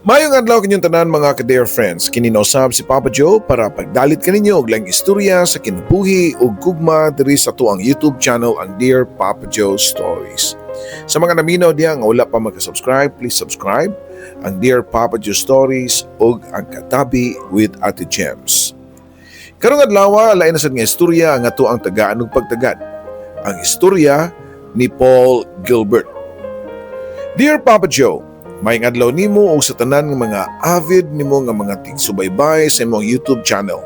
Mayong adlaw kanyang tanan mga ka-dear friends. Kininosab si Papa Joe para pagdalit kaninyo og lang istorya sa kinabuhi ug gugma diri sa tuang YouTube channel ang Dear Papa Joe Stories. Sa mga naminaw diya nga wala pa magka-subscribe, please subscribe ang Dear Papa Joe Stories ug ang Katabi with Ate Gems. Karong adlaw lain na sad nga istorya nga tuang tagaan ug pagtagad. Ang istorya ni Paul Gilbert. Dear Papa Joe, may adlaw nimo o sa tanan ng mga avid nimo nga mga tigsubaybay sa imong YouTube channel.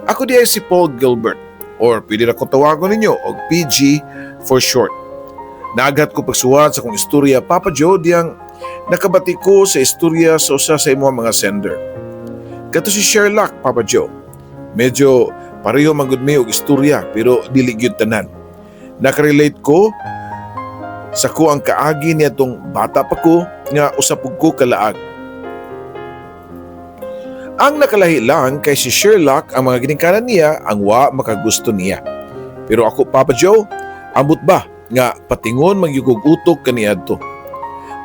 Ako diay si Paul Gilbert or pwede na kong tawagon ninyo og PG for short. Naaghat ko pagsuwat sa kong istorya Papa Joe diyang nakabati ko sa istorya sa usa sa imong mga sender. Kato si Sherlock Papa Joe. Medyo pareho man gud mi og istorya pero dili gyud tanan. Nakarelate ko sa ko ang kaagi niya tong bata pa ko nga usapog ko kalaag. Ang nakalahi lang kay si Sherlock ang mga ginikanan niya ang wa makagusto niya. Pero ako Papa Joe, ambot ba nga patingon magyugog utok kaniadto.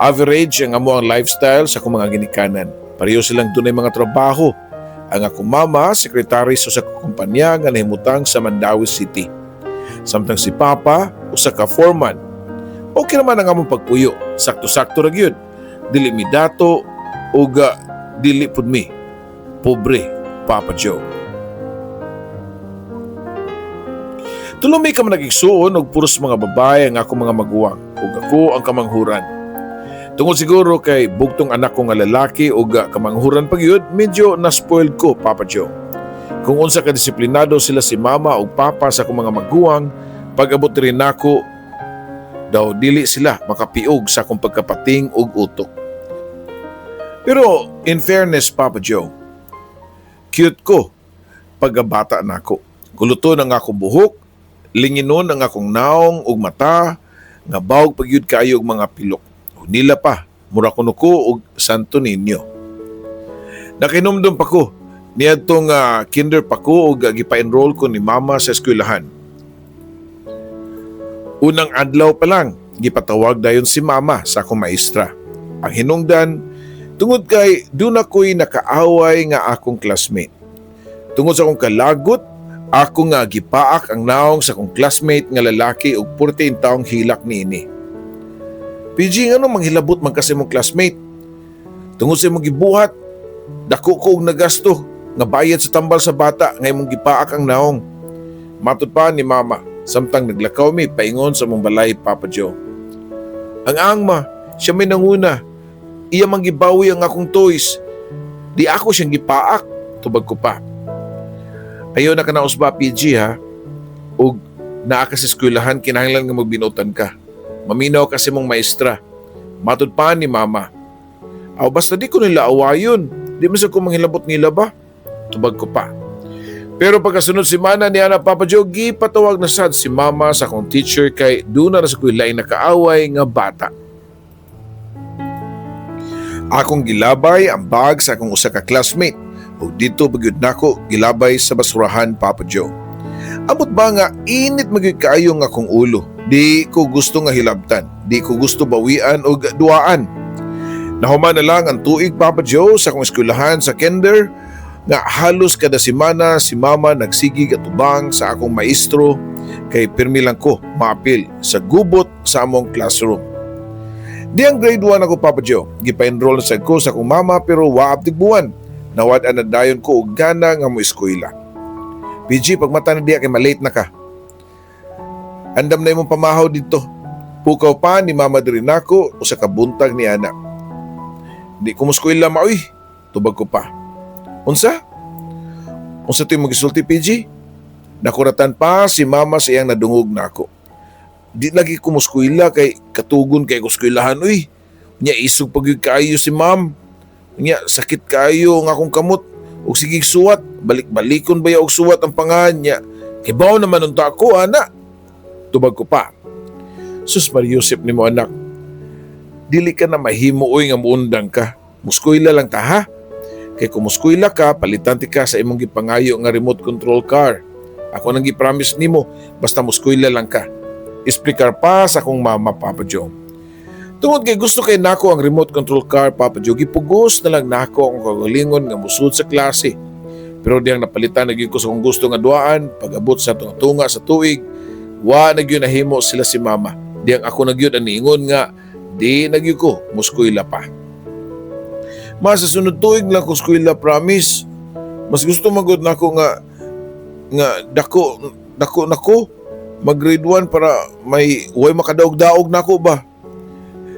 Average ang amo ang lifestyle sa akong mga ginikanan. Pareho silang dunay mga trabaho. Ang akong mama, sekretary sa kumpanya nga nahimutang sa Mandawi City. Samtang si Papa, usa ka foreman. Okay naman ang among pagpuyo. Sakto-sakto ra gyud. Dili mi dato ug dili pud mi pobre, Papa Joe. Tulumi ka man nagigsuon og puros mga babae ang akong mga maguwang ug ako ang kamanghuran. Tungod siguro kay bugtong anak ko nga lalaki ug kamanghuran pa gyud, medyo na-spoiled ko, Papa Joe. Kung unsa ka disiplinado sila si Mama ug Papa sa akong mga maguwang, pag-abot rin nako daw dili sila makapiog sa akong pagkapating ug utok. Pero in fairness Papa Joe, cute ko pagabata nako. Guluton ang akong buhok, linginon ang akong naong ug mata, nga bawog pagyud kaayo og mga pilok. Ug nila pa, mura kuno ko og Santo Niño. Nakinumdum pa ko niadtong kinder pa ko ug gipa-enroll ko ni Mama sa eskwelahan. Unang adlaw pa lang, gipatawag dayon si Mama sa akong maestra. Ang hinungdan, tungod kay doon ako'y nakaaway nga akong classmate. Tungod sa akong kalagot, ako nga gipaak ang naong sa akong classmate nga lalaki og 14 taong hilak niini. PG, ano manghilabot man kasi mong classmate? Tungod sa imong gibuhat, dako ko og nagasto nga bayad sa tambal sa bata nga imong gipaak ang naong. Matud pa ni Mama, samtang naglakaw mi paingon sa mong balay, Papa Joe. Ang angma, siya may nanguna. Iya mang gibawi ang akong toys. Di ako siyang gipaak, tubag ko pa. Ayaw na ka na usba, PG ha. Ug naa ka sa eskwelahan, kinahanglan nga magbinutan ka. Maminaw kasi mong maestra. Matud pa ni Mama. Aw basta di ko nila awayon. Di man sa ko manghilabot nila ba? Tubag ko pa. Pero pagkasunod si Mana ni Ana Papa Joe, gipatawag na sad si Mama sa akong teacher kay doon na sa kuy lain nakaaway nga bata. Akong gilabay ang bag sa akong usa ka classmate ug dito pagyud nako gilabay sa basurahan, Papa Joe. Amot ba nga init magyud kaayo nga akong ulo. Di ko gusto nga hilabtan, di ko gusto bawian og duaan. Nahuman na lang ang tuig, Papa Joe, sa akong eskwelahan sa kinder nga halos kada semana si Mama nagsigig at ubang sa akong maestro kay pirmi lang ko maapil sa gubot sa among classroom. Di ang grade 1 ako, Papa Joe. Gipa-enroll na sad ko sa akong Mama pero waab tigbuwan. Nawad-an na dayon ko og gana nga mo eskwela. PG, pagmata na diya kay malate na ka. Andam na imong pamahaw dito. Pukaw pa ni Mama diri nako o sa kabuntag ni anak. Di ko mo eskwela maoy. Tubag ko pa. Unsa? Unsa to'y magisulti, PG? Nakuratan pa si Mama sa iyang nadungog na ako. Di lagi ko muskwila kay katugon kay kuskwilahan, uy. Nya isog pagyud kaayo si Ma'am. Nya sakit kaayo ang akong kamot. Og sige suwat, balik-balikon ba og suwat ang pangahan niya. Kay bawo naman unta ako, ana. Tubag ko pa. Sus Mariusip ni mo, anak. Dili ka na mahimo, uy, nga muundang ka. Muskwila lang ta, ha? Kay kung muskwila ka, palitan ti ka sa imong gipangayo nga remote control car. Ako nang gipromise nimo, basta muskwila lang ka. Isplikar pa sa akong Mama, Papa Joe. Tungod kay gusto kay nako ang remote control car, Papa Joe, gipugos na lang nako ang kagalingon nga musud sa klase. Pero diyang napalitan nagyud ko sa kung gusto nga duaan, pag-abot sa tunga sa tuig, wa nagyud nahimo sila si Mama. Diyang ako nagyud ang niingon nga, di nagyud ko muskwila pa. Mas sa sunod tuig lang ko eskwela, promise. Mas gusto magod nako nga dako nako mag grade 1 para may way makadaog-daog nako ba.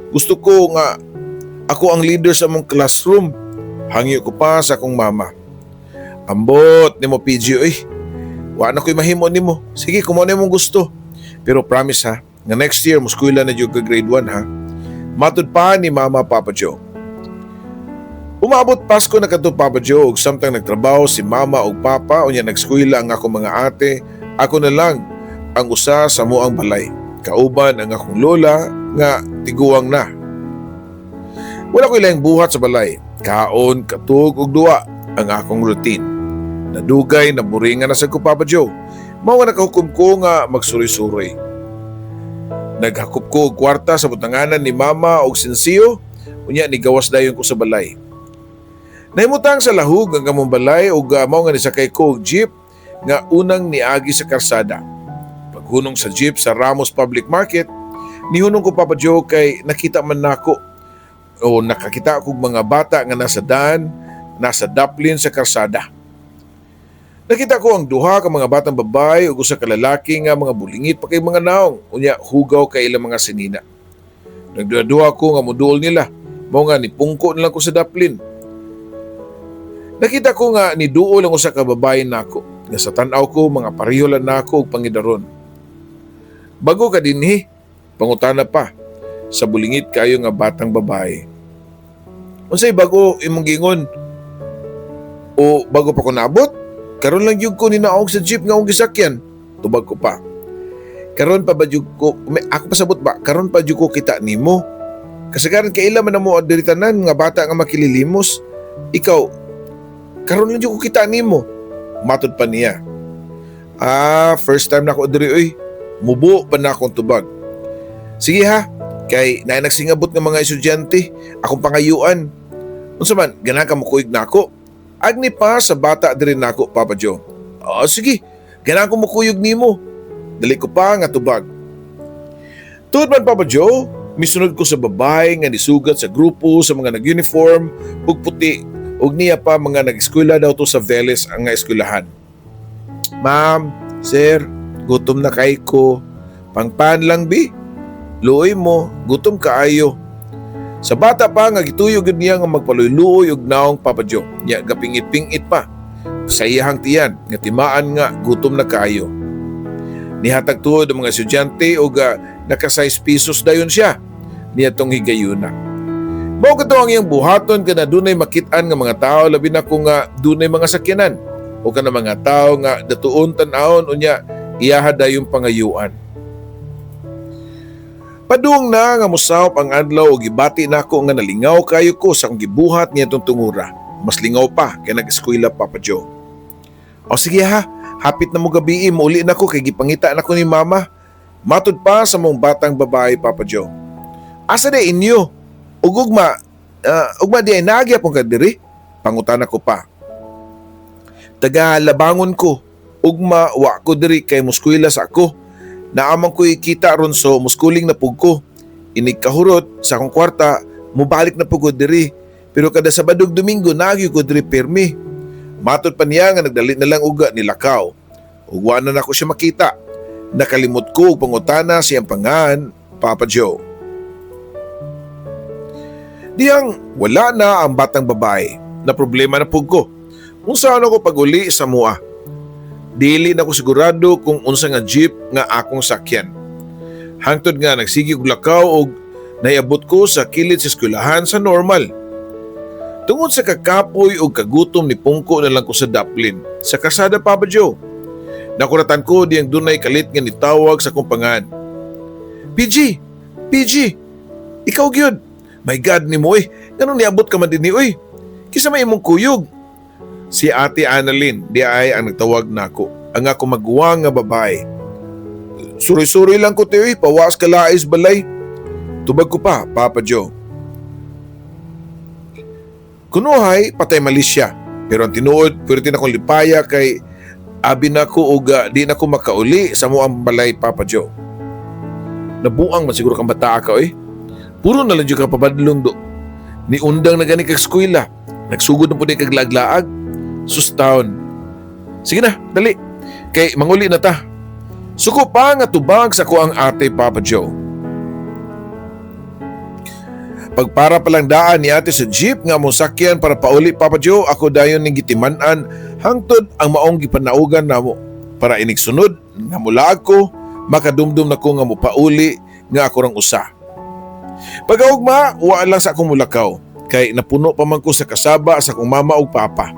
Gusto ko nga ako ang leader sa mong classroom. Hangyo ko pa sa akong mama. Ambot ni mo PG, oy. Wa na ko'y mahimo nimo. Sige, kung ano mong gusto. Pero promise ha, nga next year muskwila na jud ka grade 1 ha. Matud pa ni Mama, Papa Joe. Umabot Pasko na kadto, Papa Joe, ug samtang nagtrabaho si Mama ug Papa unya nagskwela ang akong mga ate, ako na lang ang usa sa muang balay. Kauban ang akong lola nga tiguang na. Wala ko ilang buhat sa balay. Kaon, katug ug duwa ang akong routine. Nadugay na buringan na sa ko, Papa Joe. Mao nga nakahukom ko nga magsuri-suri. Naghakop ko og kwarta sa butanganan ni Mama og sinsiyo, unya ni gawas dayon ko sa balay. Nahimutang sa lahug ang gamong balay ug mao nga nisakay ko og jeep nga unang niagi sa karsada. Paghunong sa jeep sa Ramos Public Market, nihunong ko, Papa Joe, kay nakita man nako o nakakita ko mga bata nga nasa daan, nasa daplin sa karsada. Nakita ko ang duha ka mga batang babae ug usa ka lalaki nga mga bulingit pa kay mga naong, unya hugaw kay ilang mga sinina. Nagduha ko nga moduol nila, mao nga nipungko na lang ko sa daplin. Nakita ko nga ni duol ang usa ka babae nako, nga sa tan-aw ko mga pareho lang nako og pangidaron. Bago ka dinhi, pangutana pa sa bulingit kayo nga batang babae. Unsay bago imong gingon? O bago pa ko nabot? Karon lang jud ko ninaog sa jeep nga akong gisakyan. Tubag ko pa. Karon pa ba jud ko, ako pasabot ba? Karon pa jud ko kita nimo. Kasagaran kay ila man mo diri tanan nga bata nga makililimos. Ikaw, karon lang jud ko kita nimo. Matud pa niya. First time na ako diri oy. Mubo pa na akong tubag. Sige ha, kay naay nagsingabot nga mga estudyante, akong pangayuan. Unsa man, gana ka mukuig nako? Agni pa sa bata diri nako, Papa Joe. Sige, gana ko mukuyog nimo. Dali ko pa nga tubag. Tuod man, Papa Joe, misunod ko sa babae nga nisugat sa grupo sa mga nag-uniform ug puti ug niya pa mga nag-eskwela daw to sa Veles ang nga eskwelahan. Ma'am, sir, gutom na kay ko. Pangpan lang bi. Luoy mo, gutom kaayo. Sa bata pa nga gituyog niya nga magpaluy-luoy og naong, Papa Joe. Nya gapingit-pingit pa. Sa iyahang tiyan nga timaan nga gutom na kaayo. Nihatag tuod ang mga estudyante og naka-6 pesos dayon siya. Niya tong higayuna. Mao kadto ang iyang buhaton kana dunay makit-an nga mga tao labi na kung dunay mga sakyanan o kana mga tao nga datuon tan-awon unya iyaha dayon pangayuan. Padung na nga musawop ang adlaw ug gibati nako nga nalingaw kayo ko sa akong gibuhat nitong tungura. Mas lingaw pa kay nag-eskwela, Papa Joe. O sige ha, hapit na mo gabi muuli nako kay gipangita nako ni Mama. Matud pa sa mong batang babae, Papa Joe. Asa na inyo? Ugma di ay nagyapon ka diri? Pangutana ko pa. Taga labangon ko. Ugma wa ko diri kay muskwela sa ako. Naamang ko ikita ron so muskuling na pug ko. Inig kahurot sa akong kwarta, mubalik na pugod diri. Pero kada Sabadog Domingo nagyo ko diri pirmi. Matod pa niya nga nagdali na lang uga ni Lakaw. Ugwa na nako siya makita. Nakalimot ko og pangutana siyang pangan, Papa Joe. Diyang wala na ang batang babae na problema na pug ko. Unsa ko pag-uli sa mua. Dili na ko sigurado kung unsa nga jeep nga akong sakyan. Hangtod nga nagsigi og Lakaw og naiabot ko sa kilid sa eskwelahan sa normal. Tungod sa kakapoy og kagutom ni pungko na lang ko sa daplin sa kasada, Papa Joe. Nakuratan ko diyang dunay kalit nga nitawag sa kumpangan. PG! Ikaw gyud! My God ni mo ganun niabot ka man din ni Kisa may imong kuyog. Si Ate Annalyn, di ay ang nagtawag nako, ang ako maguwang nga babae. Suri-suri lang ko tiyo, pawas ka lais balay. Tubag ko pa, Papa Joe. Kunuhay, patay malisya. Pero ang tinuod, pwede na akong lipaya kay abi na ko uga di na ko makauli sa muang balay, Papa Joe. Nabuang man siguro kang bata ka Puro na lang dyan ka pabadlong do. Ni undang na gani kag eskwela. Nagsugod na po di kag laag-laag. Sustaon. Sige na, dali. Kay manguli na ta. Suko pa nga tubag sa ko ang ate, Papa Joe. Pagpara palang daan ni ate sa jeep nga mong sakyan para pauli, Papa Joe, ako dayon ning gitiman-an hangtod ang maong gipanaugan namo para inig sunod nga mula ako makadumdum na ko nga mo pauli nga ako rang usa. Pag-augma, wa lang sa akong mulakaw kay napuno pa man ko sa kasaba sa akong mama ug papa.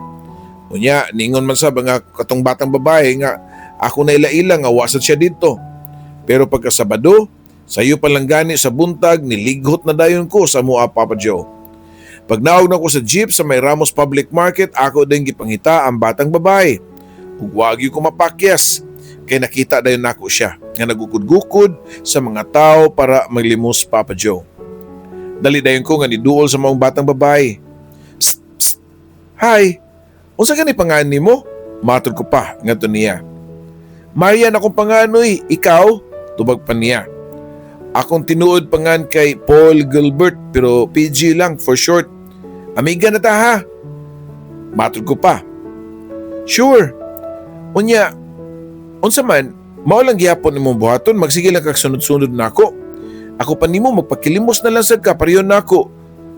Unya, ningon man sa nga katong batang babae nga ako na ila-ila nga wasad siya dito. Pero pagka Sabado, sayo pa lang gani sa buntag, nilighot na dayon ko sa mua, Papa Joe. Pag naog na ko sa jeep sa may Ramos Public Market, ako din gipangita ang batang babae. Ug wag ko mapakyas, kay nakita dayon nako siya nga nagugud-gukod sa mga tao para maglimos, Papa Joe. Dali dayon ko nga niduol sa mga batang babae. Psst, psst. Hi, unsa gani pangalan nimo? Matod ko pa ngadto niya. Marian akong panganoy, ikaw? Tubag pa niya. Akong tinuod pangan kay Paul Gilbert pero PG lang for short. Amiga na ta ha? Matod ko pa. Sure. Unya, unsa man, mao lang gihapon imong buhaton, magsige lang kag sunod-sunod nako. Ako pa nimo magpakilimos na lang sad ka pareho nako.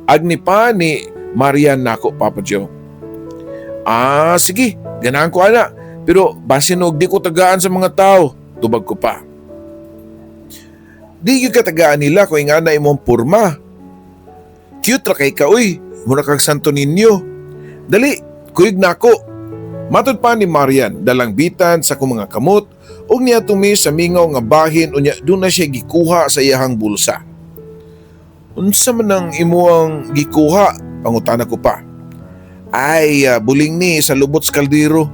Agni pa ni Marian nako, Papa Joe. Ah, sige, ganahan ko ana. Pero basin og di ko tagaan sa mga tao, tubag ko pa. Di yung katagaan nila kung nga na imong purma. Cute ra kay ka, muna kag Santo Niño. Dali, kuyog na ako. Matod pa ni Marian, dalang bitan sa kong mga kamot, ug niya tumi sa mingaw nga bahin unya doon na siya gikuha sa iyahang bulsa. Unsa man ang imuang gikuha? Pangutana ko pa. Ay, buling ni sa lubot sa kaldero.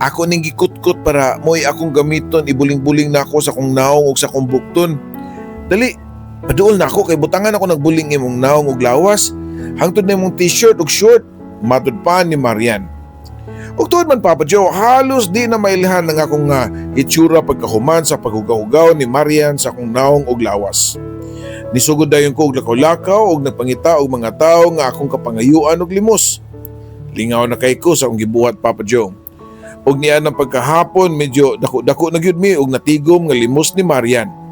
Ako ning gikutkot para mo'y akong gamiton, ibuling-buling na ako sa kong naong ug sa kong bukton. Dali, paduol na ako kay butangan ako nagbuling imong naong ug lawas. Hangtod na imong t-shirt ug short. Matod pa ni Marian. Ug tuod man, Papa Joe, halos di na mailhan ng akong itsura pagkahuman sa paghugaw-hugaw ni Marian sa akong naong ug lawas. Nisugod dayon ko og lakaw-lakaw ug nagpangita og mga tao nga akong kapangayuan ug limos. Lingaw na kay ko sa akong gibuhat, Papa Joe. Og niya ng pagkahapon medyo dako-dako na gyud mi og natigom nga limos ni Marian.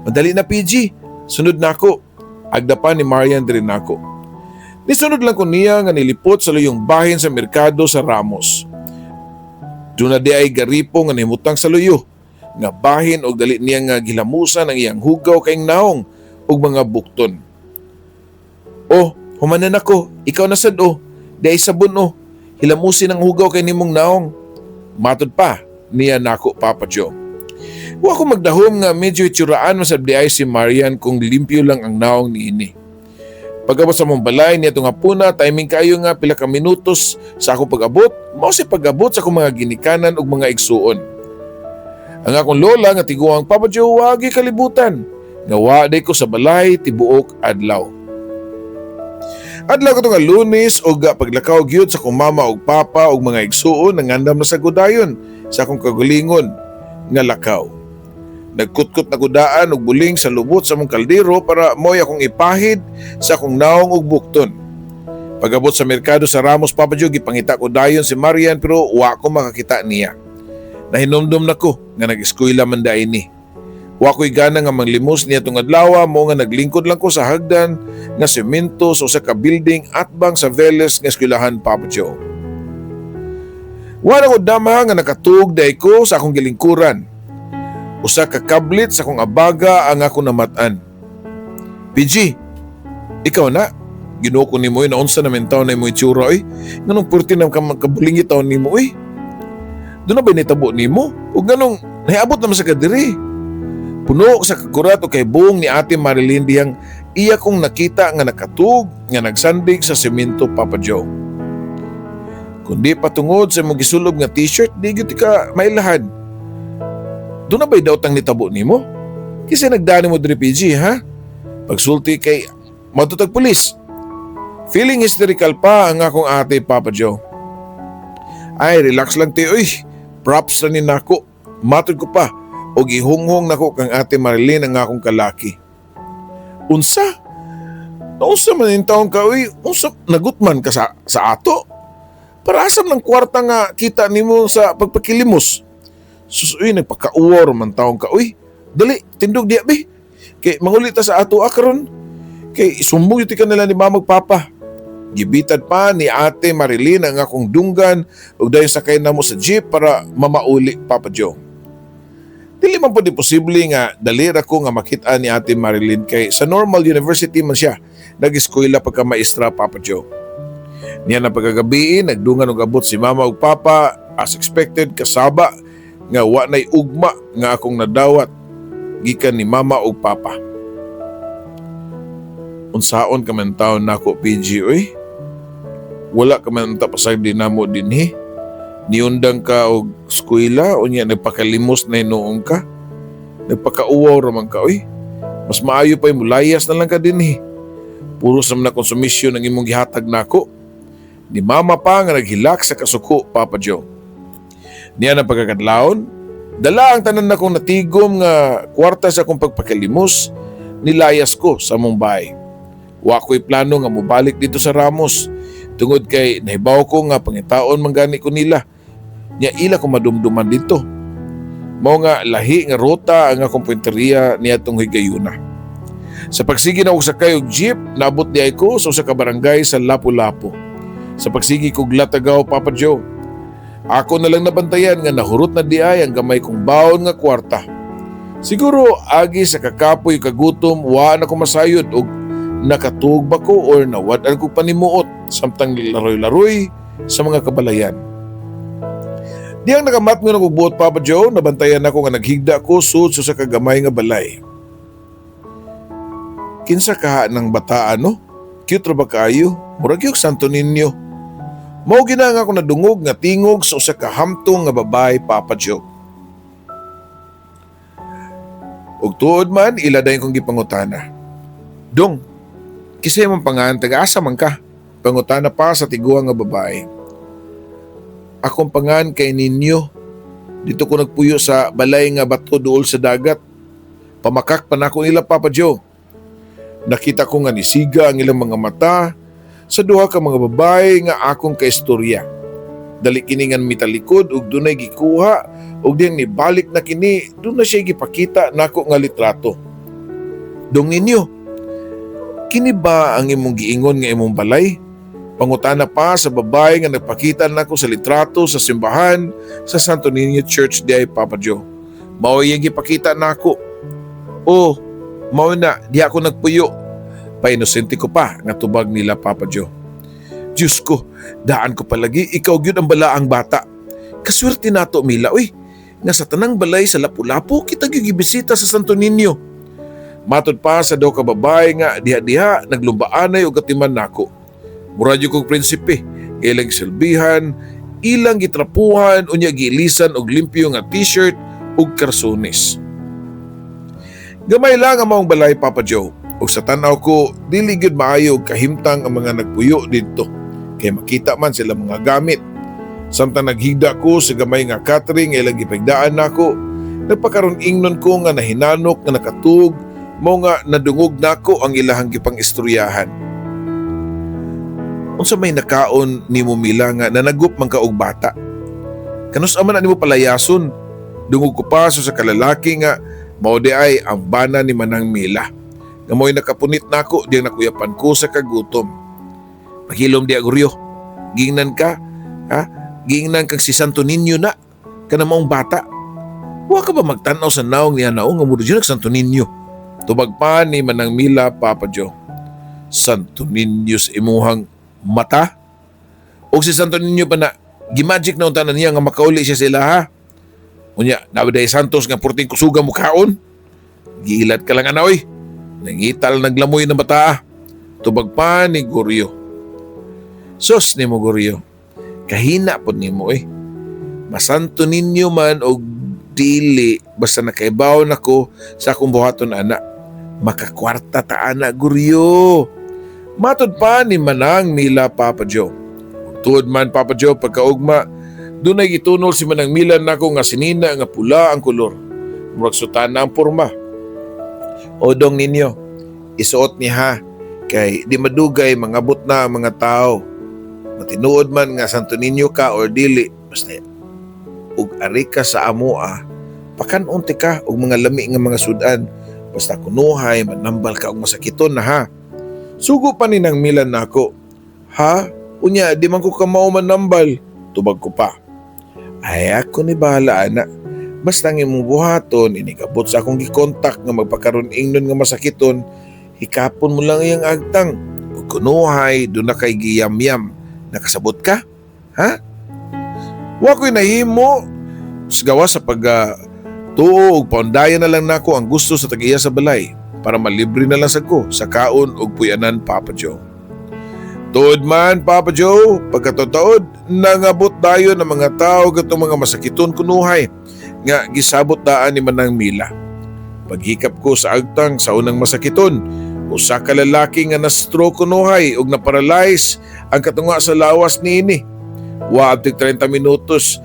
Madali na, PG, sunod na ako. Agda pa ni Marian din nako. Nisunod lang ko niya nga nilipot sa luyong bahin sa merkado sa Ramos. Doon na di ay garipo nga nimutang sa luyo. Nga bahin og dali niya nga gilamusan ang iyang hugaw kayong naong og mga bukton. Oh, humanan ako. Ikaw na sad Di ay sabon hilamusin ang hugaw kay nimong naong. Matod pa niya nako, Papa Joe. Wa ko magdahom nga medyo itsuraan masabdi ay si Marian kung limpyo lang ang naong niini. Pag-abot sa mong balay niya nga puna, timing kayo nga pila ka minutos sa akong pag-abot, mao si pag-abot sa akong mga ginikanan ug mga igsuon. Ang akong lola nga tiguang, Papa Joe, wagi kalibutan. Nga waday ko sa balay tibuok adlaw. Adlaw ko nga Lunes og paglakaw gyud sa akong mama ug papa ug mga igsuon nangandam na sa gudayon sa akong kagulingon nga lakaw. Nagkutkot na gudaan og buling sa lubot sa mong kaldero para mo'y akong ipahid sa akong naong ug bukton. Pag-abot sa merkado sa Ramos, Papa Joe, gipangita ko dayon si Marian pero wa ko makakita niya. Nahinumdum na ko nga nag-eskwela man daay ni. Wa ko'y gana nga manglimos niya tong adlaw mo nga naglingkod lang ko sa hagdan nga semento sa usa ka building atbang sa Veles nga eskwelahan, Papa Joe. Wala ko dama nga nakatug daay ko sa akong gilingkuran. Usa ka kablit sa akong abaga ang ako namatan. PG, ikaw na? Ginuo ko nimo na unsa naman taon na imo itsura nganong purti na kabulingi taon nimo Doon na ba nitabo nimo? O ganong nahiabot naman sa kadiri. Puno sa kakurat o kay buong ni Ate Marilyn diyang iya kong nakita nga nakatug nga nagsandig sa semento, Papa Joe. Kundi patungod sa mong gisulob nga t-shirt, di gyud ka mailahad. Doon na ba'y daw tang nitabo nimo? Kasi nagdani mo diri, PG, ha? Pagsulti kay matutag pulis. Feeling hysterical pa ang akong ate, Papa Joe. Ay, relax lang ti, uy. Props na ni nako. Matod ko pa. O gihunghong nako kang ate Marilyn ang akong kalaki. Unsa? Naunsa man yung taong ka, uy. Unsa nagutman ka sa ato? Para asam ng kwarta nga kita nimo sa pagpakilimos. Susuy, nagpakauwar man taong ka, uy. Dali, tindog diya, be. Kay mangulita sa ato akaron. Kay isumbong yuti ka nila ni mamag papa. Gibitad pa ni ate Marilyn ang akong dunggan ug dayon sakay na mo sa jeep para mamauli, Papa Joe. Dili man po di posible nga dalira ko nga makita ni ate Marilyn kay sa normal university man siya. Nag-eskwela pagka maestra, Papa Joe. Niya na pagkagabi, nagdungan og abot si mama ug papa as expected kasaba nga wa nay ugma nga akong nadawat gikan ni mama ug papa. Unsaon ka man taon nako, PG, oy? Wala ka man tapasag din namo dinhi. Niundang ka og eskwela unya nagpakalimos na noong ka. Nagpakauwaw raman ka, oy. Mas maayo pa mulayas na lang ka dinhi. Puro sa mga konsumisyon ang imong gihatag nako. Ni mama pa nga naghilak sa kasuko, Papa Joe. Niya na pagkakadlaon, dala ang tanan nakong natigom nga kwarta sa akong pagpakalimos, nilayas ko sa mong bahay. Wa ko'y plano nga mubalik dito sa Ramos. Tungod kay nahibaw ko nga pangitaon manggani ko nila. Nya ila ko madumduman dito. Mao nga lahi nga rota ang akong punteriya niadtong higayuna. Sa pagsigi na og sakay og jeep, naabot di ay ko sa usa ka barangay sa Lapu-Lapu. Sa pagsigi kog Latagaw, Papa Joe, ako na lang nabantayan nga nahurot na di ay ang gamay kong baon nga kwarta. Siguro agi sa kakapoy kagutom wa na ko masayod og nakatug ba ko or nawad-an ko panimuot samtang laroy-laroy sa mga kabalayan. Di ang nakamat mo ng buot, Papa Joe, nabantayan ako nga naghigda ko sud sa kagamay nga balay. Kinsa ka ng bata, no? Cute ra ba kayo? Murag yung Santo Niño. Mao gina nga ako nadungog nga tingog sa usa ka hamtong nga babay, Papa Joe. Ug tuod man ila dayon kong gipangutana. Dong, kisay mong pangan, taga-asa man ka? Pangutana pa sa tiguang nga babae. Akong pangan kay ninyo. Dito ko nagpuyo sa balay nga bato duol sa dagat. Pamakak pa na ako nila, Papa Joe. Nakita ko nga nisiga ang ilang mga mata sa duha ka mga babae nga akong kaistorya. Dali kini nga mitalikod ug dunay gikuha ug diyang nibalik na kini, doon na siya gipakita nako nga litrato. Dong ninyo, kini ba ang imong giingon nga imong balay? Pangutana pa sa babae nga nagpakita nako sa litrato sa simbahan sa Santo Niño Church di ay, Papa Joe. Mao yang gipakita nako. Oh, mao na di ako nagpuyo. Painosente ko pa nga tubag nila, Papa Joe. Diyos ko, daan ko palagi, ikaw gyud ang balaang bata. Kaswerte nato, Mila, uy, nga sa tanang balay sa Lapu-Lapu, kita gibisita sa Santo Niño. Matod pa sa daw ka babae nga diha-diha, naglumbaanay o katiman nako. Muradyo kong prinsipe, ilang silbihan, ilang gitrapuhan, unya giilisan og limpyo nga t-shirt ug karsones. Gamay lang ang maong balay, Papa Joe. O sa tanaw ko, dili gyud maayo og kahimtang ang mga nagpuyo dito. Kay makita man sila mga gamit. Samtang naghigda ko sa gamay nga catering ilang gipigdaan nako, nagpakaron ingnon ko nga nahinanok nga nakatug, mao nga nadungog nako ang ilahang gipang istoryahan. Unsa may nakaon nimo, Mila, nga nanagup man ka og bata? Kanus aman nimo palayason? Dungog ko pa sa kalalaki nga mao di ay ang bana ni Manang Mila. Nga mo'y nakapunit nako diyang nakuyapan ko sa kagutom. Paghilom di aguryo, gingnan ka, ha? Gingnan kang si Santo Niño na, ka na maong bata. Huwag ka ba magtanaw sa naong niya naong nga muro dyan Santo Niño? Tubag pa ni Manang Mila, Papa Joe. Santo Niño sa imuhang mata? O si Santo Niño pa na, gimagic na untanan niya nga makauli siya sila, ha? Unya, nabaday Santos nga purting kusuga mo kaon? Giilat ka lang, anoy. Nangital naglamoy na bata. Tubag pa ni Goryo. Sos ni mo, Goryo. Kahina po ni mo, eh. Masanto ninyo man o dili basta nakaibaw nako sa akong buhaton, anak. Makakwarta ta ana guryo. Matod pa ni Manang Mila Papa Joe. Tuod man Papa Joe pagkaugma, dunay gitunol si Manang Mila nako nga sinina nga pula ang kolor. Murag sutana ang porma. Odong ninyo, isuot ni ha, kay di madugay mangabot na ang mga tao. Matinuod man nga Santo Niño ka or dili, basta ug ari ka sa amoa, pakanunti ka og mga lami nga mga sudan, basta kunuhay manambal ka og masakiton na ha. Sugo pa ni Nang Mila nako. Ha? Unya, di man ko kamao manambal. Tubag ko pa. Ay ako ni bahala ana. Basta nga imong buhaton, inikabot sa akong gikontak nga magpakaroon ingnon nga masakiton, hikapon mo lang iyang agtang. Ug kunuhay, doon na kay giyam-yam. Nakasabot ka? Ha? Wa ko'y nahimo. Gawa sa tuo ug paundayan na lang nako ang gusto sa tag-iya sa balay para malibre na lang sa ko sa kaon ug puyanan Papa Joe. Tuod man Papa Joe, pagkatotaod, nangabot dayon ng mga tao gatong mga masakiton kunuhay nga gisabot daan ni Manang Mila. Paghikap ko sa agtang sa unang masakiton, usa ka lalaki nga na-stroke kunuhay ug na-paralyze ang katunga sa lawas niini. Wa abtig 30 minutos,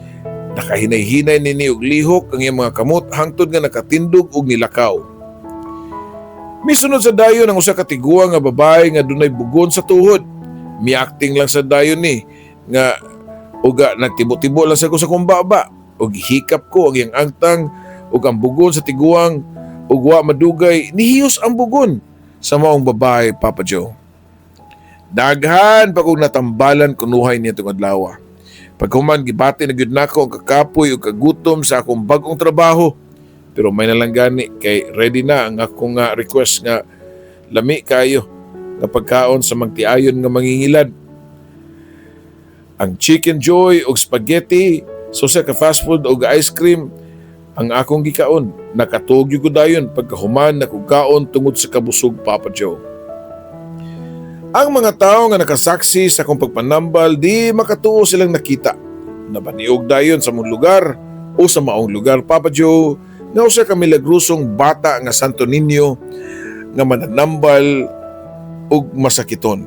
nakahinay-hinay nini og lihok ang iyang mga kamot hangtod nga nakatindog og nilakaw. Misunod sa dayon ang usa ka tiguang nga babae nga dunay bugon sa tuhod. Miacting lang sa dayon ni nga uga nagtibo-tibo lang sa ko sa kumbaba ug hikap ko ang iyang angtang ug ang bugon sa tiguang ug wa madugay nihiyos ang bugon sa maong babae Papa Joe. Daghan pa kong natambalan kunuhay niya itong adlaw. Pagkuman gibati na gyud nako ang kakapoy ug kagutom sa akong bag-ong trabaho. Pero may nalang gani kay ready na ang akong request nga lami kayo nga pagkaon sa magtiayon nga mangingilad. Ang chicken joy ug spaghetti, susa ka fast food ug ice cream ang akong gikaon. Nakatugyo ko dayon pagkahuman na kaon tungod sa kabusog Papa Joe. Ang mga tao nga nakasaksi sa akong pagpanambal di makatuo silang nakita. Nabaniog dayon sa mong lugar o sa maong lugar Papa Joe nga usa ka milagrosong bata nga Santo Niño nga mananambal ug masakiton.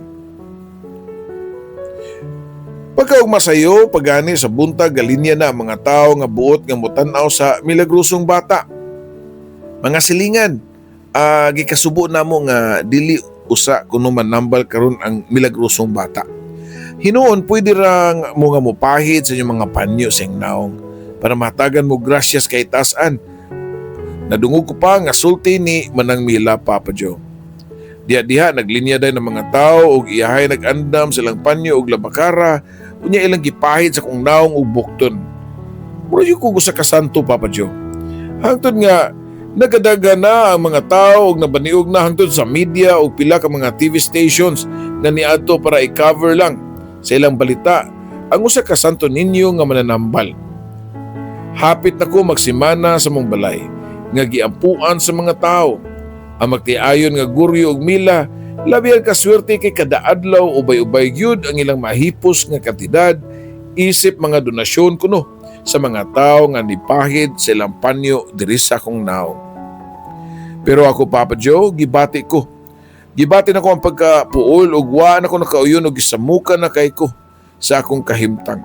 Pagkaog masayo pagani sa buntag galinya na ang mga tao nga buot nga motan-aw sa milagrosong bata. Mga silingan, gikasubo namo nga dili usa kuno manambal karon ang milagrosong bata. Hinuon pwede rang mo nga mopahid sa inyong mga panyo sa naong para matagan mo grasyas kay taas-an. Nadungog ko pa nga sulti ni Manang Mila Papa Joe. Diha-diha naglinya day ng mga tao ug iyahay nag-andam silang panyo ug labakara unya ilang gipahid sa kung naong ug bukton. Mura ko sa kasanto Papa Joe. Hangtod nga nagadaga na ang mga tao ug nabaniog na hangtod sa media ug pila ka mga TV stations nga niadto para i-cover lang sa ilang balita ang usa ka Santo Niño nga mananambal. Hapit na ko magsimana sa mong balay nga giampuan sa mga tao. Ang magtiayon nga guryo ug mila, labi ka swerte kay kada adlaw ubay-ubay gyud ang ilang mahipos nga kantidad isip mga donasyon kuno sa mga tao nga nipahid sa ilang panyo diri sa akong naong. Pero ako Papa Joe, gibati ko. Gibati na ko ang pagkapuol ug wa na ko nakauyon og gisamukan na kay ko sa akong kahimtang.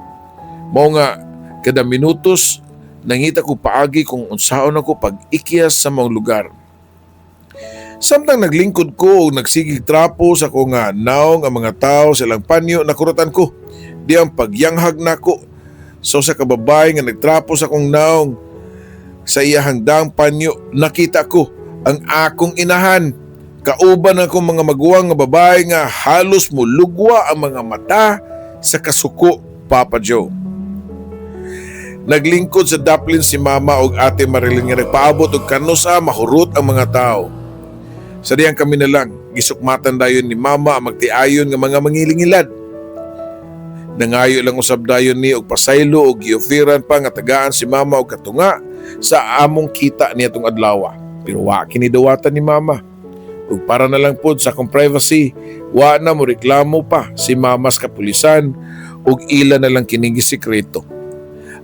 Mao nga kada minutos nangita ko paagi kung unsaon ako pag-ikyas sa mga lugar. Samtang naglingkod ko o nagsigig trapo sa akong naong ang mga tao sa ilang panyo, nakurutan ko. Di ang pagyanghag na ko. So sa kababay nga nagtrapo sa akong naong, sa iyahang daang panyo, nakita ko ang akong inahan. Kauban akong mga maguwang nga babae nga halos mulugwa ang mga mata sa kasuko, Papa Joe. Naglingkod sa daplin si Mama ug Ate Marilyn nga nagpaabot og kanusa mahurot ang mga tao. Sa diyang kami na lang, gisukmatan dayon ni Mama ang magtiayon nga mga mangilingilad. Nangayo lang usab dayon ni og pasaylo og giofiran pa nga tagaan si Mama og katunga sa among kita niya tong adlaw. Pero wa kinidawatan ni Mama. Ug para na lang pod sa akong privacy, wa na mo reklamo pa si Mama sa kapulisan ug ila na lang kining gisekreto.